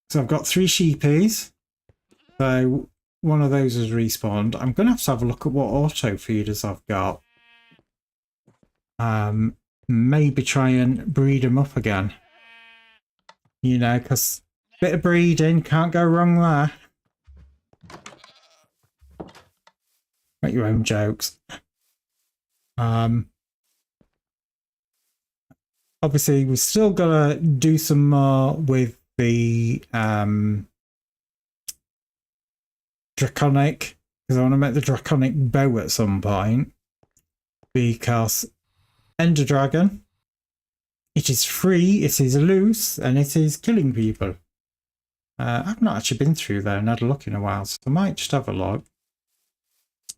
So I've got 3 sheepies. So one of those has respawned. I'm going to have a look at what auto feeders I've got. Maybe try and breed them up again. You know, because bit of breeding, can't go wrong there. Make your own jokes. Obviously, we've still got to do some more with the draconic, because I want to make the draconic bow at some point. Because Ender Dragon, it is free, it is loose, and it is killing people. I've not actually been through there and had a look in a while, so I might just have a look.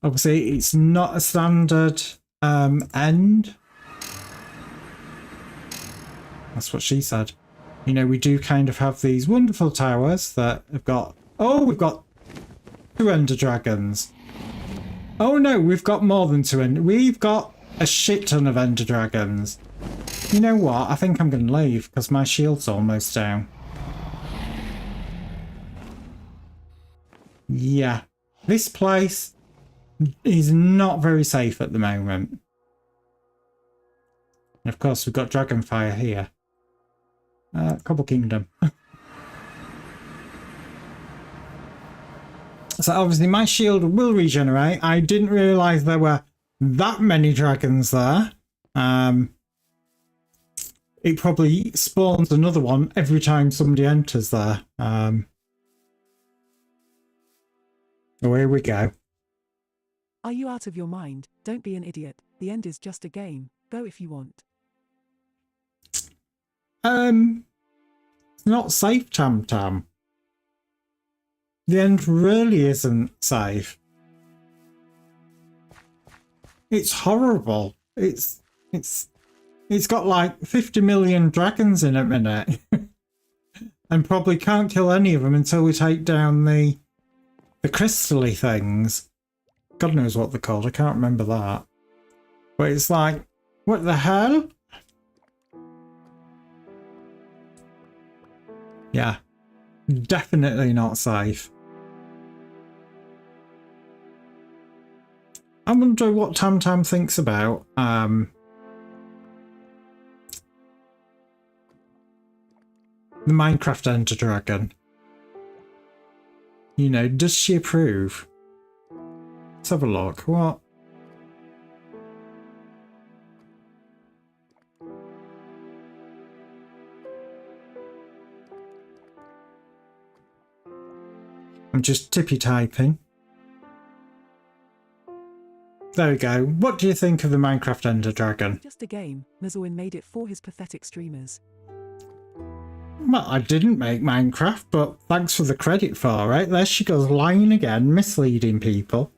Obviously, it's not a standard end. That's what she said. You know, we do kind of have these wonderful towers that have got... Oh, we've got 2 Ender Dragons. Oh no, we've got more than 2 Ender... We've got a shit ton of Ender Dragons. You know what? I think I'm going to leave because my shield's almost down. Yeah. This place is not very safe at the moment. And of course, we've got Dragonfire here. Cobble Kingdom. So obviously my shield will regenerate. I didn't realise there were that many dragons there. It probably spawns another one every time somebody enters there. Oh, here we go. Are you out of your mind? Don't be an idiot. The end is just a game. Go if you want. It's not safe, Tam Tam. The end really isn't safe. It's horrible. It's got like 50 million dragons in a minute. And probably can't kill any of them until we take down the crystally things. God knows what they're called. I can't remember that. But it's like, what the hell? Yeah. Definitely not safe. I wonder what Tam Tam thinks about the Minecraft Ender Dragon. You know, does she approve? Let's have a look. What? I'm just tippy typing. there we go. What do you think of the Minecraft Ender Dragon? Just a game. Mazoin made it for his pathetic streamers. Well, I didn't make Minecraft, but thanks for the credit for it. There she goes, lying again, misleading people.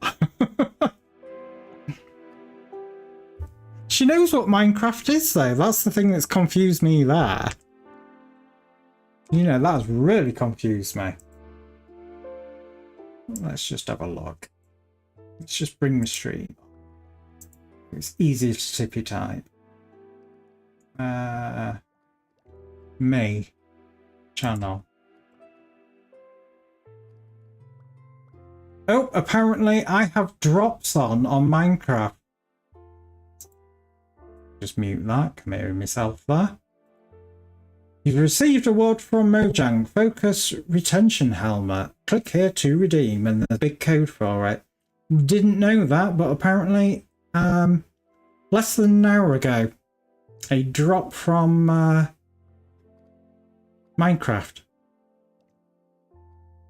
She knows what Minecraft is, though. That's the thing that's confused me there. You know, that's really confused me. Let's just have a look. Let's just bring the stream. It's easier to tippy type. Me. Channel. Oh, apparently I have drops on Minecraft. Just mute that. Come here myself there. You've received award from Mojang. Focus retention helmet. Click here to redeem, and there's a big code for it. Didn't know that, but apparently, less than an hour ago, a drop from Minecraft.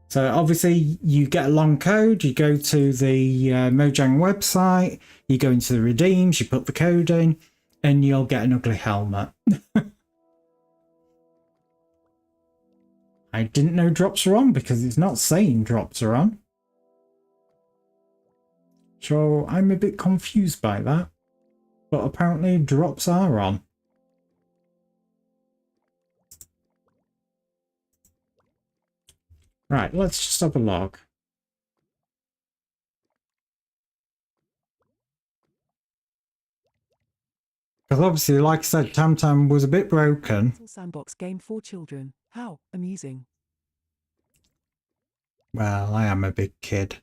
So obviously, you get a long code. You go to the Mojang website. You go into the redeems. You put the code in, and you'll get an ugly helmet. I didn't know drops are on because it's not saying drops are on. So I'm a bit confused by that. But apparently drops are on. Right, let's just have a log. Because obviously, like I said, Tamtam was a bit broken. Little sandbox game for children. How amusing. Well, I am a big kid.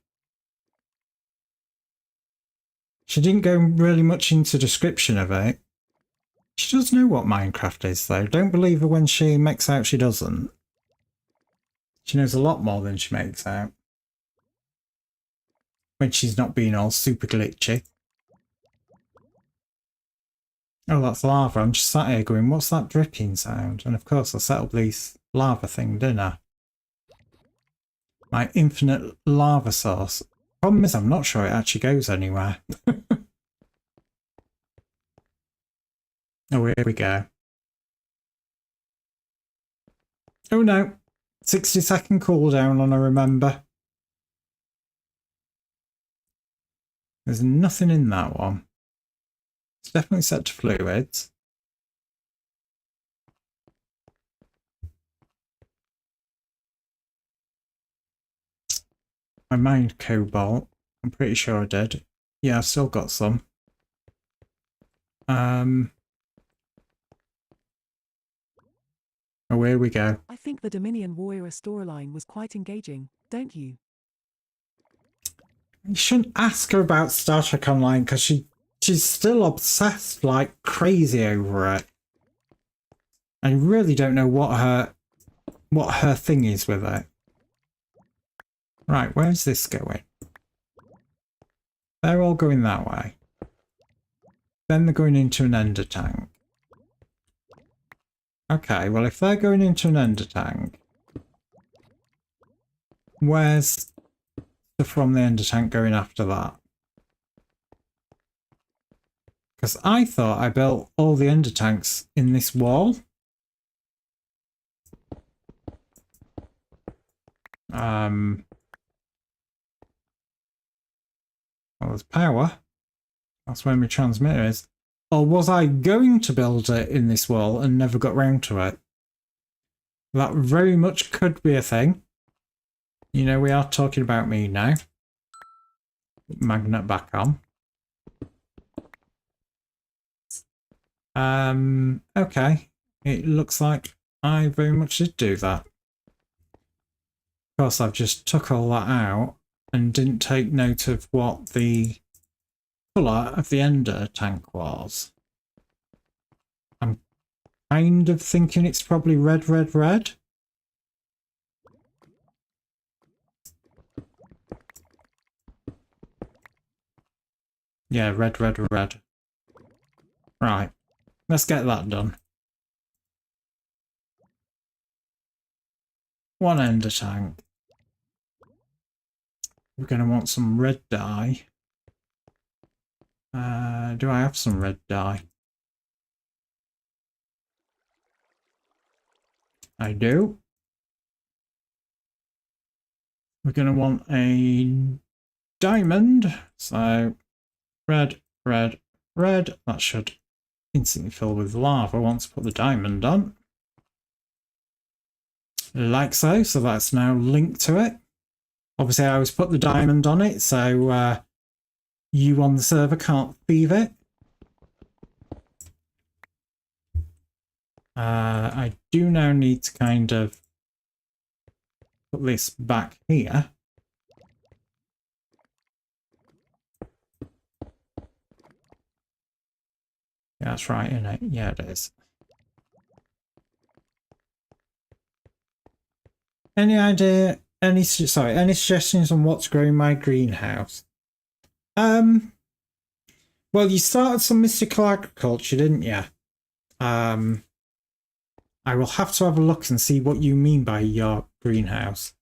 She didn't go really much into description of it. She does know what Minecraft is, though. Don't believe her when she makes out she doesn't. She knows a lot more than she makes out. When she's not being all super glitchy. Oh, that's lava. I'm just sat here going, what's that dripping sound? And of course I set up this lava thing, didn't I? My infinite lava source. Problem is, I'm not sure it actually goes anywhere. Oh, here we go. Oh no. 60-second cooldown on a remember. There's nothing in that one. It's definitely set to fluids. I mined cobalt. I'm pretty sure I did. Yeah, I've still got some. Oh, here we go. I think the Dominion Warrior storyline was quite engaging, don't you? You shouldn't ask her about Star Trek Online because she's still obsessed like crazy over it. I really don't know what her thing is with it. Right, where's this going? They're all going that way. Then they're going into an ender tank. Okay, well if they're going into an ender tank, where's the from the ender tank going after that? Because I thought I built all the ender tanks in this wall. Well, there's power. That's where my transmitter is. Or was I going to build it in this wall and never got round to it? That very much could be a thing. You know, we are talking about me now. Magnet back on. Okay. It looks like I very much did do that. Of course, I've just took all that out and didn't take note of what the colour of the ender tank was. I'm kind of thinking it's probably red, red, red. Yeah, red, red, red. Right, let's get that done. One ender tank. We're going to want some red dye. Do I have some red dye? I do. We're going to want a diamond. So red, red, red. That should instantly fill with lava once I put the diamond on. Like so. So that's now linked to it. Obviously, I always put the diamond on it, so you on the server can't thieve it. I do now need to kind of put this back here. Yeah, that's right, isn't it? Yeah, it is. Any idea? Any suggestions on what to grow in my greenhouse? Well, you started some mystical agriculture, didn't you? I will have to have a look and see what you mean by your greenhouse.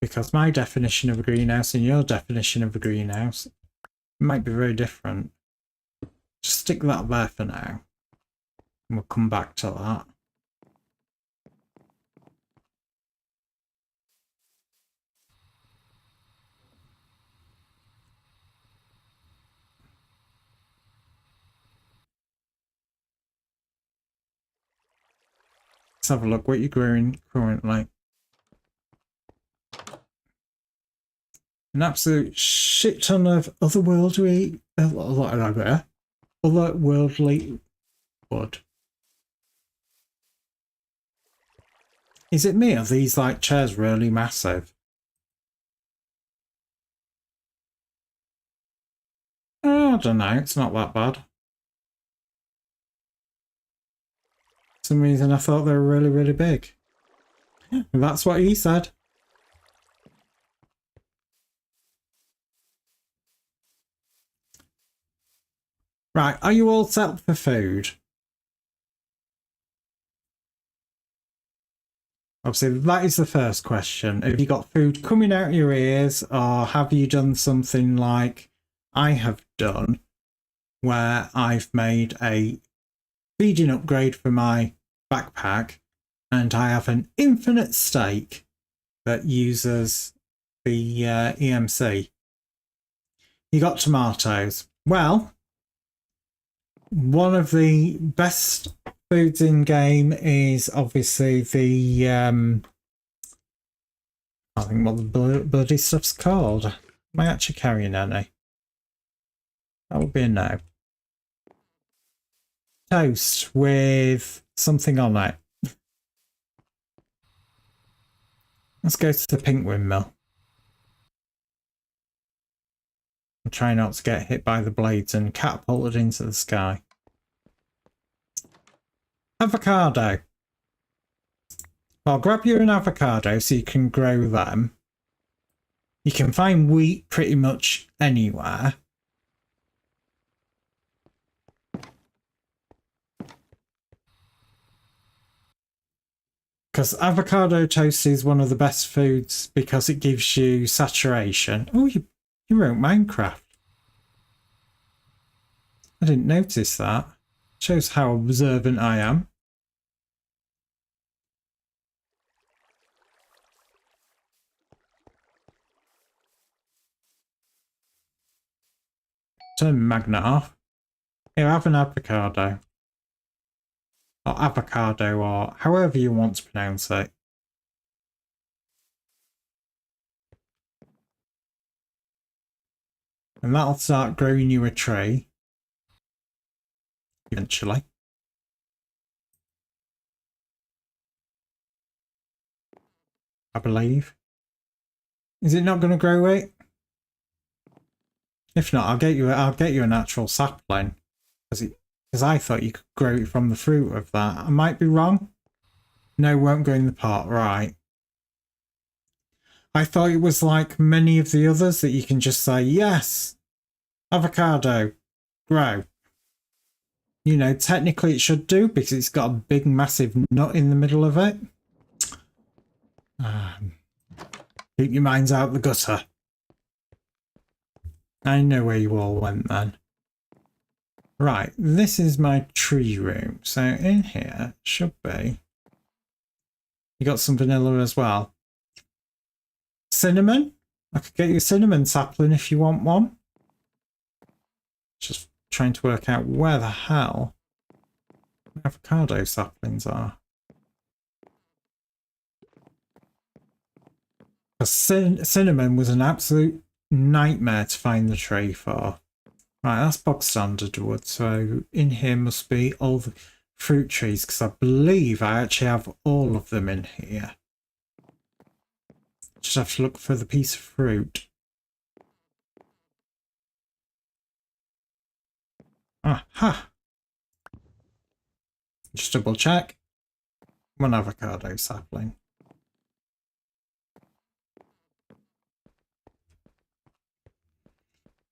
Because my definition of a greenhouse and your definition of a greenhouse might be very different. Just stick that there for now. And we'll come back to that. Let's have a look what you're growing currently. An absolute shit ton of otherworldly wood. Is it me? Are these like chairs really massive? Oh, I don't know. It's not that bad. For some reason I thought they were really, really big. That's what he said. Right, are you all set up for food? Obviously, that is the first question. Have you got food coming out your ears, or have you done something like I have done, where I've made a feeding upgrade for my backpack, and I have an infinite steak that uses the EMC? You got tomatoes. Well, one of the best foods in game is obviously the I think what the bloody stuff's called. Am I actually carrying any? That would be a no. Toast with something on it. Let's go to the pink windmill. And try not to get hit by the blades and catapulted into the sky. Avocado. I'll grab you an avocado so you can grow them. You can find wheat pretty much anywhere. Because avocado toast is one of the best foods because it gives you saturation. Oh, you wrote Minecraft. I didn't notice that. Shows how observant I am. Turn magnet off. Here, have an avocado. Or avocado, or however you want to pronounce it. And that'll start growing you a tree. Eventually. I believe. Is it not going to grow it? If not, I'll get you an actual sapling. Because I thought you could grow it from the fruit of that. I might be wrong. No, won't go in the pot. Right. I thought it was like many of the others that you can just say, yes, avocado, grow. You know, technically it should do because it's got a big, massive nut in the middle of it. Keep your minds out the gutter. I know where you all went then. Right, this is my tree room. So in here should be... You got some vanilla as well. Cinnamon? I could get you a cinnamon sapling if you want one. Just trying to work out where the hell avocado saplings are. Cinnamon was an absolute nightmare to find the tree for. Right, that's bog standard wood. So in here must be all the fruit trees, because I believe I actually have all of them in here. Just have to look for the piece of fruit. Aha! Just double check. One avocado sapling.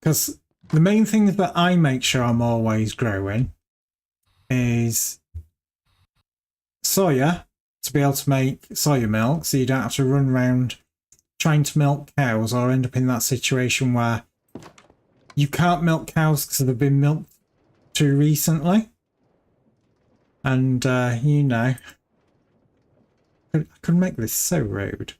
Because the main thing that I make sure I'm always growing is soya, to be able to make soya milk, so you don't have to run around trying to milk cows or end up in that situation where you can't milk cows because they've been milked too recently. And, you know, I could make this so rude.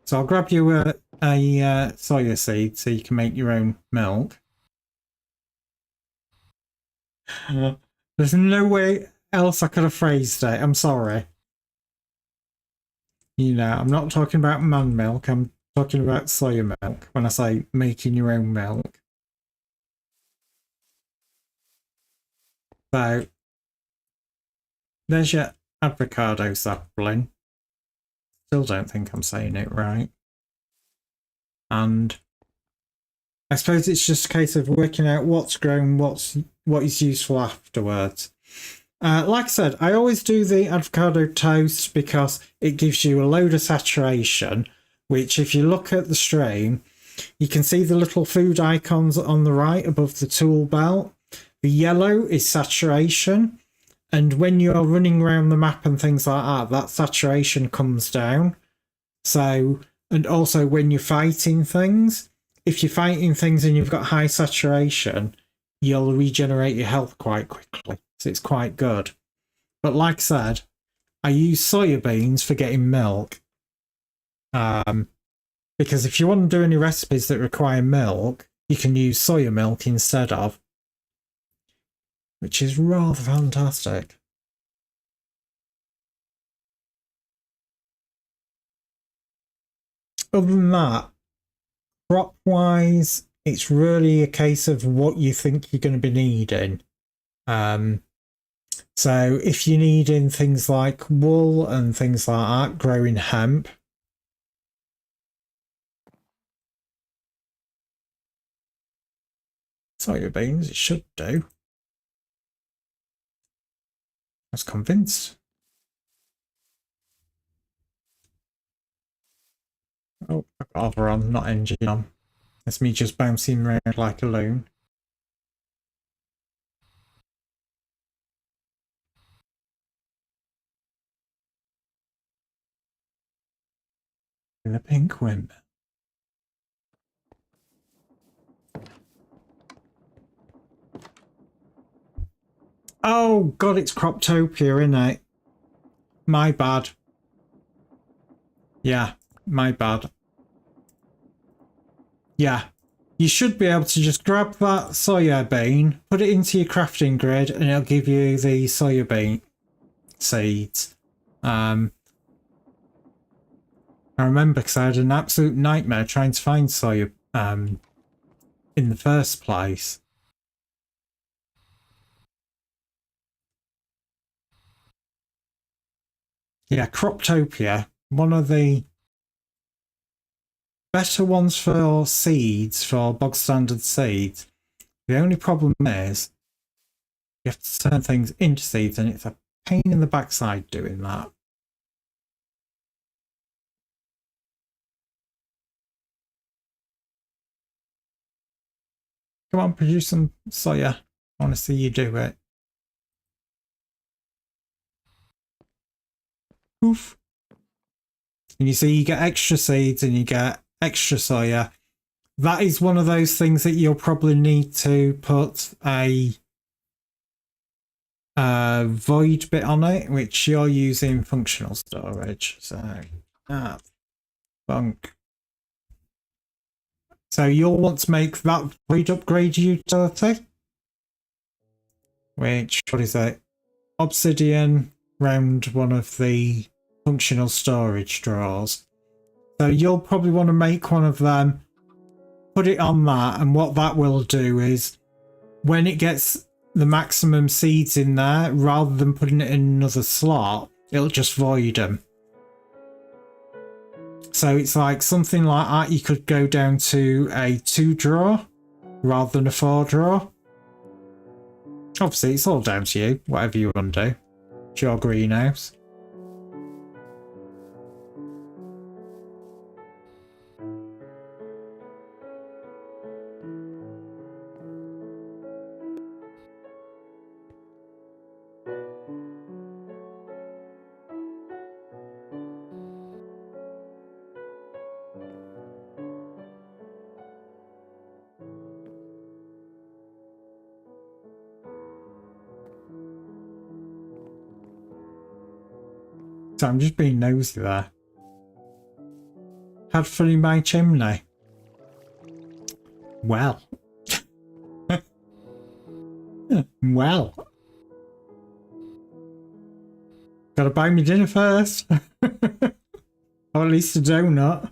So I'll grab you a soya seed so you can make your own milk. There's no way else I could have phrased it. I'm sorry. You know, I'm not talking about man milk. I'm talking about soya milk when I say making your own milk. So, there's your avocado sapling. Still don't think I'm saying it right. And I suppose it's just a case of working out what's grown, what is useful afterwards. Like I said, I always do the avocado toast because it gives you a load of saturation, which if you look at the stream, you can see the little food icons on the right above the tool belt. The yellow is saturation, and when you're running around the map and things like that, that saturation comes down. So, and also when you're fighting things, if you're fighting things and you've got high saturation, you'll regenerate your health quite quickly. So it's quite good. But like I said, I use soya beans for getting milk. Because if you want to do any recipes that require milk, you can use soya milk instead of. Which is rather fantastic. Other than that, crop-wise, it's really a case of what you think you're going to be needing. So if you're needing things like wool and things like that, growing hemp. Soya beans, it should do. I was convinced. Oh, I've got hover on, not engine on. That's me just bouncing around like a loon. In a pink wimp. Oh god, it's Croptopia, isn't it? My bad. Yeah, my bad. Yeah. You should be able to just grab that soya bean, put it into your crafting grid, and it'll give you the soya bean seeds. I remember because I had an absolute nightmare trying to find soya in the first place. Yeah, Croptopia, one of the better ones for seeds, for bog standard seeds. The only problem is you have to turn things into seeds, and it's a pain in the backside doing that. Come on, produce some soya. I want to see you do it. Oof. And you see you get extra seeds and you get extra soya that is one of those things that you'll probably need to put a void bit on it, which you're using functional storage. So func. So you'll want to make that void upgrade utility, which, what is it? Obsidian round one of the functional storage drawers. So you'll probably want to make one of them, put it on that, and what that will do is when it gets the maximum seeds in there, rather than putting it in another slot, it'll just void them. So it's like something like that, you could go down to a 2 drawer rather than a 4 drawer. Obviously, it's all down to you, whatever you want to do. It's your greenhouse. So I'm just being nosy there. Had fun in my chimney. Well. Well. Gotta buy me dinner first. Or at least a donut.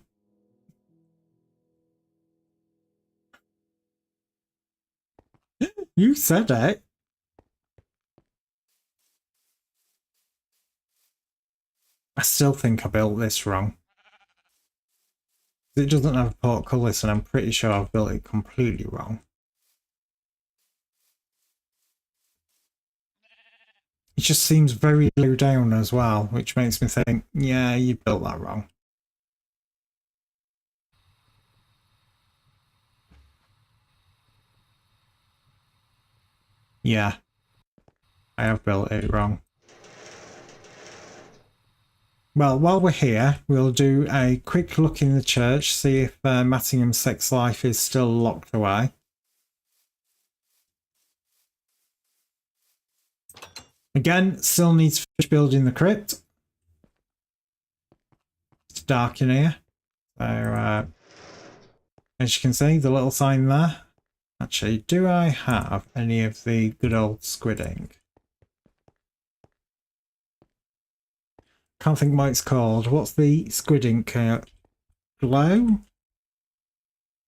You said it. I still think I built this wrong. It doesn't have a portcullis, and I'm pretty sure I've built it completely wrong. It just seems very low down as well, which makes me think, yeah, you built that wrong. Yeah, I have built it wrong. Well, while we're here, we'll do a quick look in the church, see if Mattingham's sex life is still locked away. Again, still needs to finish building the crypt. It's dark in here. So, as you can see, the little sign there. Actually, do I have any of the good old squidding? Can't think what it's called. What's the squid ink? Glow?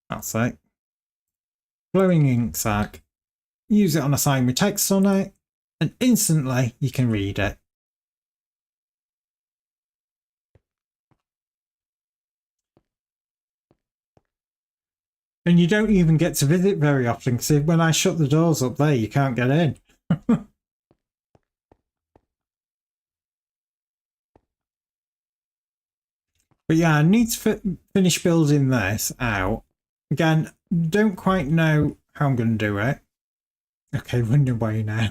That's it. Glowing ink sac. Use it on a sign with text on it, and instantly you can read it. And you don't even get to visit very often, because when I shut the doors up there, you can't get in. But yeah, I need to finish building this out. Again, don't quite know how I'm going to do it. Okay, run away now.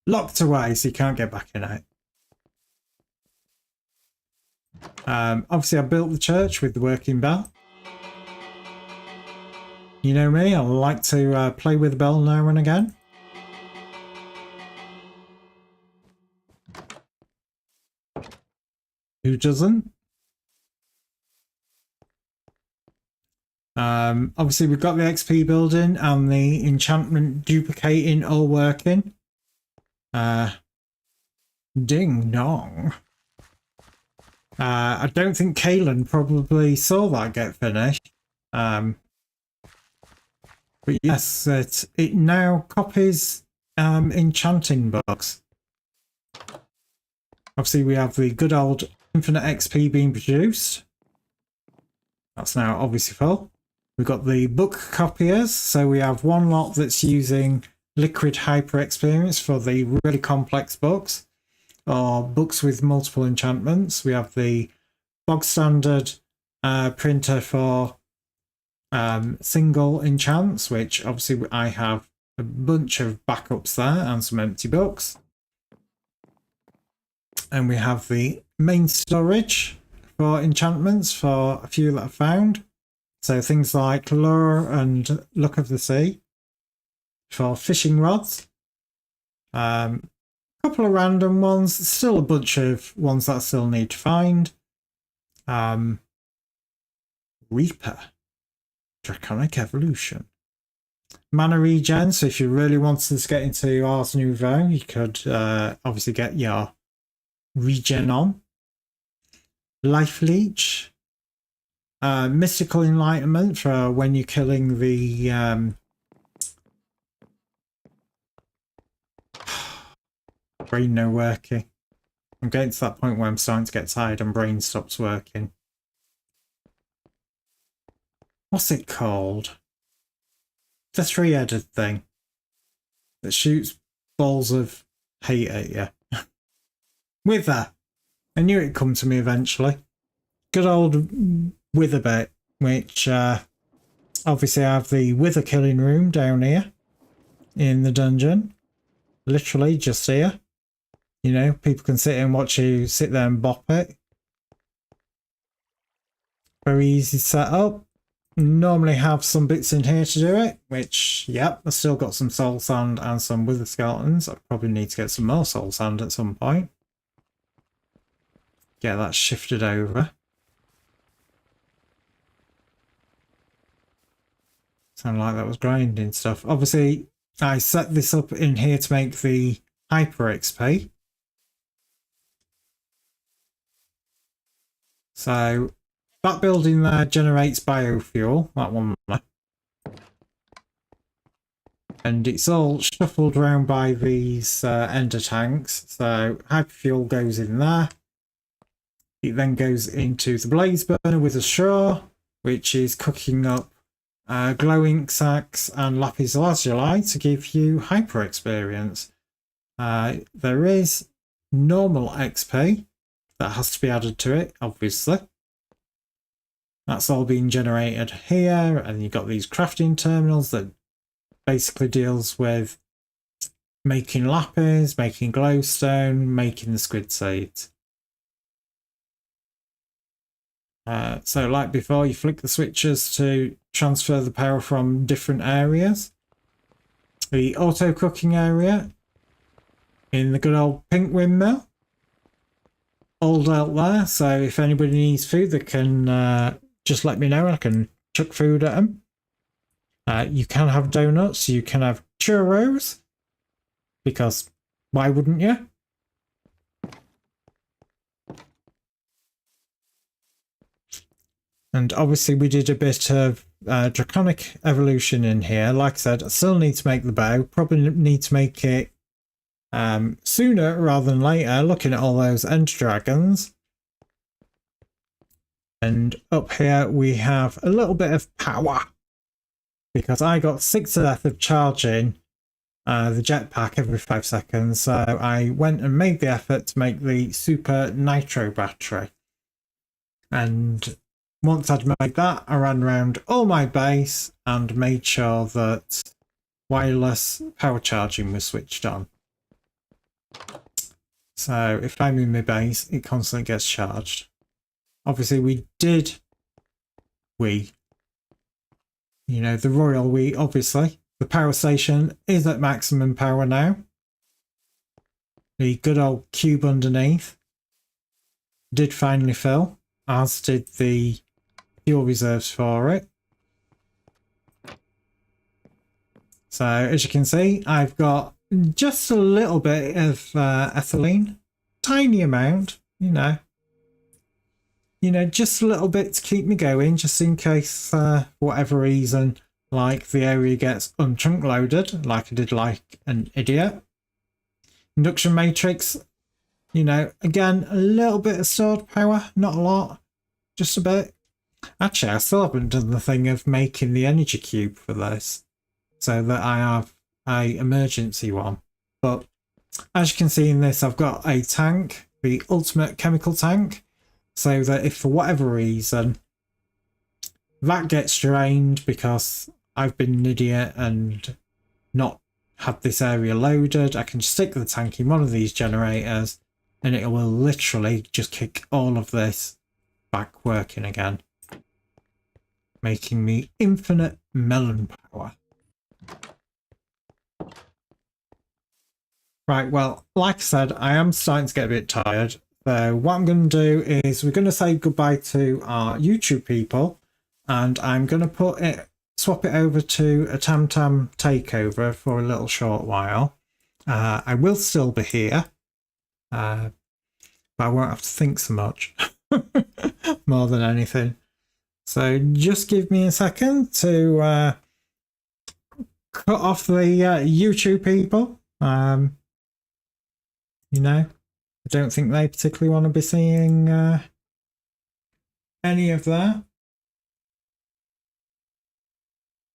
Locked away, so you can't get back in it. Obviously, I built the church with the working bell. You know me, I like to play with the bell now and again. Who doesn't? Obviously, we've got the XP building and the enchantment duplicating all working. Ding dong. I don't think Kaylin probably saw that get finished. But yes, it now copies enchanting books. Obviously, we have the good old infinite XP being produced. That's now obviously full. We've got the book copiers, so we have one lot that's using liquid hyper experience for the really complex books, or books with multiple enchantments. We have the bog standard printer for single enchants, which obviously I have a bunch of backups there and some empty books. And we have the main storage for enchantments for a few that I've found. So things like Lure and Look of the Sea for fishing rods. A couple of random ones, still a bunch of ones that I still need to find. Reaper, Draconic Evolution. Mana regen, so if you really wanted to get into Ars Nouveau, you could obviously get your regen on. Life Leech. Mystical Enlightenment for when you're killing the brain no working. I'm getting to that point where I'm starting to get tired and brain stops working. What's it called? The three-headed thing that shoots balls of hate at you. Wither. I knew it'd come to me eventually. Good old Witherbit, which obviously I have the Wither killing room down here in the dungeon. Literally just here. You know, people can sit and watch you sit there and bop it. Very easy setup. Normally have some bits in here to do it, which, yep, I've still got some soul sand and some wither skeletons. I probably need to get some more soul sand at some point. Get that shifted over. Sounded like that was grinding stuff. Obviously, I set this up in here to make the Hyper XP. So that building there generates biofuel, that one there. And it's all shuffled around by these ender tanks. So hyperfuel goes in there. It then goes into the blaze burner with a straw, which is cooking up glow ink sacks and lapis lazuli to give you hyper experience. There is normal XP that has to be added to it, obviously. That's all being generated here, and you've got these crafting terminals that basically deals with making lapis, making glowstone, making the squid seeds. So like before, you flick the switches to transfer the power from different areas. The auto cooking area in the good old pink windmill. All out there, so if anybody needs food, they can just let me know and I can chuck food at them. You can have donuts, you can have churros, because why wouldn't you? And obviously we did a bit of Draconic Evolution in here. Like I said, I still need to make the bow. Probably need to make it sooner rather than later, looking at all those end dragons. And up here we have a little bit of power, because I got 6 to death of charging the jetpack every 5 seconds, so I went and made the effort to make the super nitro battery. And once I'd made that, I ran around all my base and made sure that wireless power charging was switched on. So if I'm in my base, it constantly gets charged. Obviously the royal we, obviously. The power station is at maximum power now. The good old cube underneath did finally fill, as did the fuel reserves for it. So as you can see, I've got just a little bit of ethylene, tiny amount, you know, just a little bit to keep me going, just in case, for whatever reason, like the area gets unchunk loaded, like I did like an idiot. Induction matrix, again, a little bit of stored power, not a lot, just a bit. Actually, I still haven't done the thing of making the energy cube for this, so that I have a emergency one. But as you can see in this, I've got a tank, the ultimate chemical tank, so that if for whatever reason that gets drained because I've been an idiot and not had this area loaded, I can stick the tank in one of these generators and it will literally just kick all of this back working again, making me infinite melon power. Right, well, like I said, I am starting to get a bit tired. So what I'm going to do is we're going to say goodbye to our YouTube people, and I'm going to swap it over to a Tamtam takeover for a little short while. I will still be here, but I won't have to think so much more than anything. So just give me a second to cut off the YouTube people. You know, I don't think they particularly want to be seeing any of that.